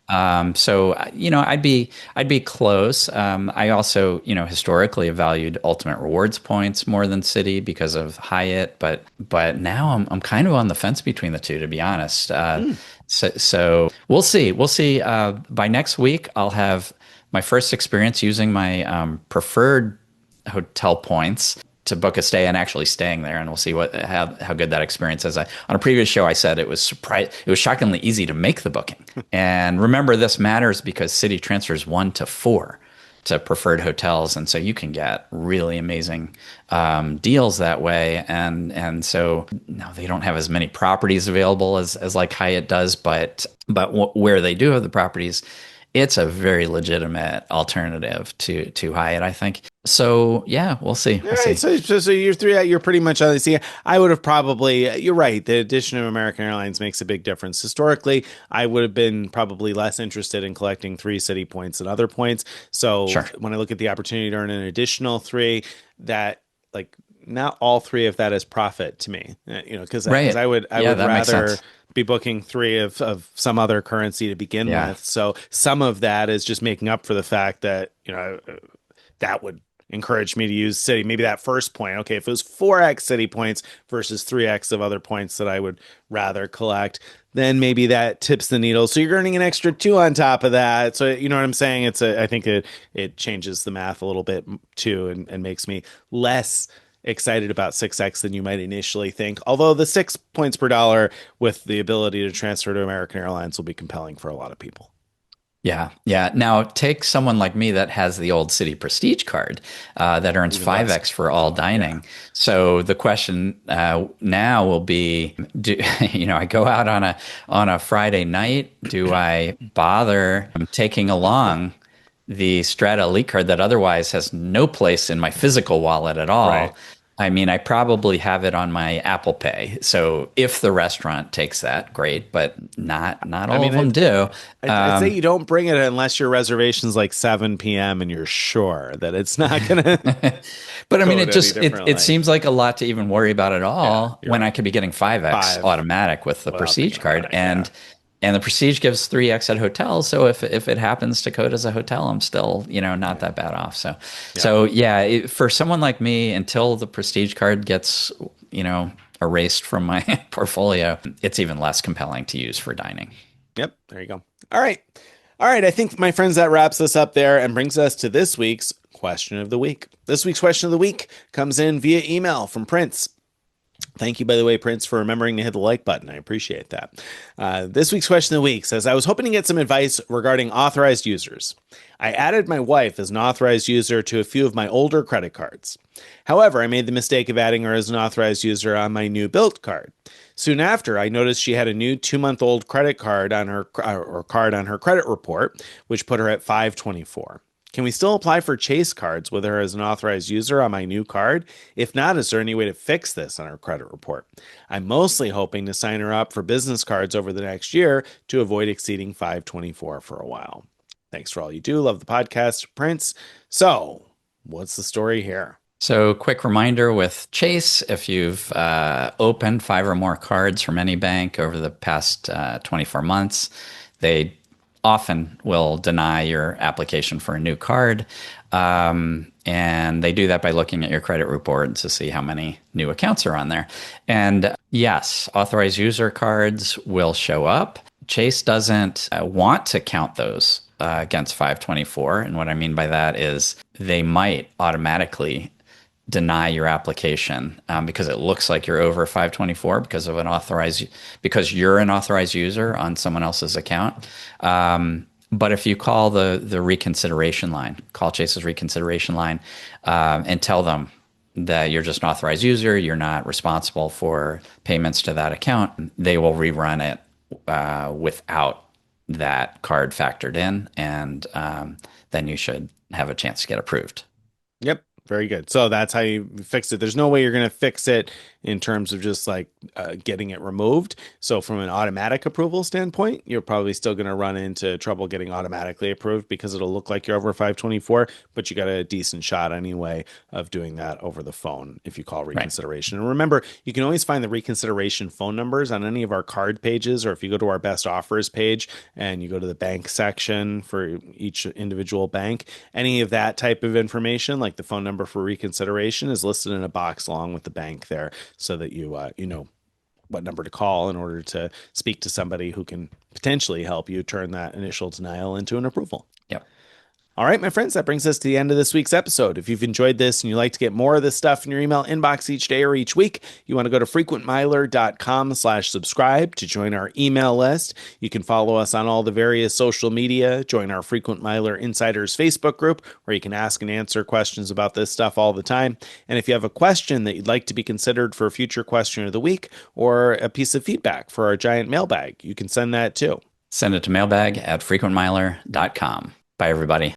true. So I'd be close. I also historically have valued Ultimate Rewards points more than City because of Hyatt, but now I'm kind of on the fence between the two, to be honest. Hmm. So we'll see. We'll see. By next week, I'll have my first experience using my preferred hotel points to book a stay and actually staying there, and we'll see how good that experience is. On a previous show, I said it was shockingly easy to make the booking. And remember, this matters because Citi transfers 1 to 4 to preferred hotels, and so you can get really amazing deals that way. And so no, they don't have as many properties available as like Hyatt does, but where they do have the properties, it's a very legitimate alternative to Hyatt, I think. So yeah, we'll see. All We'll right, see. so you're three. You're pretty much on the sea. I would have probably. You're right. The addition of American Airlines makes a big difference. Historically, I would have been probably less interested in collecting three City points than other points. So Sure. when I look at the opportunity to earn an additional three, that like not all three of that is profit to me. Because Right. I Yeah, would that makes rather sense. be booking three of some other currency to begin Yeah. with. So some of that is just making up for the fact that that would encourage me to use City. Maybe that first point. Okay, if it was 4x City points versus 3x of other points that I would rather collect, then maybe that tips the needle. So you're earning an extra two on top of that. So you know what I'm saying? I think it changes the math a little bit too, and makes me less excited about 6x than you might initially think. Although the 6 points per dollar with the ability to transfer to American Airlines will be compelling for a lot of people. Yeah, yeah. Now take someone like me that has the old City Prestige card that earns Even less. 5x for all Yeah. dining. So the question now will be, I go out on a Friday night. Do I bother taking along the Strata Elite card that otherwise has no place in my physical wallet at Right. all? I mean, I probably have it on my Apple Pay. So if the restaurant takes that, great, but not I all of mean, them do. I'd say you don't bring it unless your reservation's like 7 p.m. and you're sure that it's not going to But I mean, code it any just it differently. seems like a lot to even worry about at Yeah, all you're when I right. could be getting 5x Five automatic with the without Prestige thinking about card, it. Yeah. and the Prestige gives 3x at hotels. So if it happens to code as a hotel, I'm still, not Yeah. that bad off. So Yep. yeah, for someone like me, until the Prestige card gets, erased from my portfolio, it's even less compelling to use for dining. Yep. There you go. All right. All right. I think, my friends, that wraps us up there and brings us to this week's question of the week. This week's question of the week comes in via email from Prince. Thank you, by the way, Prince, for remembering to hit the like button. I appreciate that. This week's question of the week says, I was hoping to get some advice regarding authorized users. I added my wife as an authorized user to a few of my older credit cards. However, I made the mistake of adding her as an authorized user on my new built card. Soon after, I noticed she had a new 2-month-old credit card on her credit report, which put her at 524. Can we still apply for Chase cards with her as an authorized user on my new card? If not, is there any way to fix this on her credit report? I'm mostly hoping to sign her up for business cards over the next year to avoid exceeding 524 for a while. Thanks for all you do. Love the podcast, Prince. So, what's the story here? So, quick reminder with Chase, if you've opened 5 or more cards from any bank over the past 24 months, they often will deny your application for a new card. And they do that by looking at your credit report to see how many new accounts are on there. And yes, authorized user cards will show up. Chase doesn't want to count those against 524. And what I mean by that is they might automatically deny your application because it looks like you're over 524 because you're an authorized user on someone else's account. But if you call the reconsideration line, call Chase's reconsideration line, and tell them that you're just an authorized user, you're not responsible for payments to that account, they will rerun it without that card factored in, and then you should have a chance to get approved. Yep. Very good. So that's how you fix it. There's no way you're going to fix it in terms of just like getting it removed. So from an automatic approval standpoint, you're probably still going to run into trouble getting automatically approved because it'll look like you're over 524, but you got a decent shot anyway of doing that over the phone if you call Right. reconsideration. And remember, you can always find the reconsideration phone numbers on any of our card pages, or if you go to our best offers page and you go to the bank section for each individual bank, any of that type of information, like the phone number for reconsideration, is listed in a box along with the bank there, so that you know what number to call in order to speak to somebody who can potentially help you turn that initial denial into an approval. Yep. All right, my friends, that brings us to the end of this week's episode. If you've enjoyed this and you'd like to get more of this stuff in your email inbox each day or each week, you want to go to frequentmiler.com/subscribe to join our email list. You can follow us on all the various social media, join our Frequent Miler Insiders Facebook group, where you can ask and answer questions about this stuff all the time. And if you have a question that you'd like to be considered for a future question of the week, or a piece of feedback for our giant mailbag, you can send that too. Send it to mailbag@frequentmiler.com. Bye, everybody.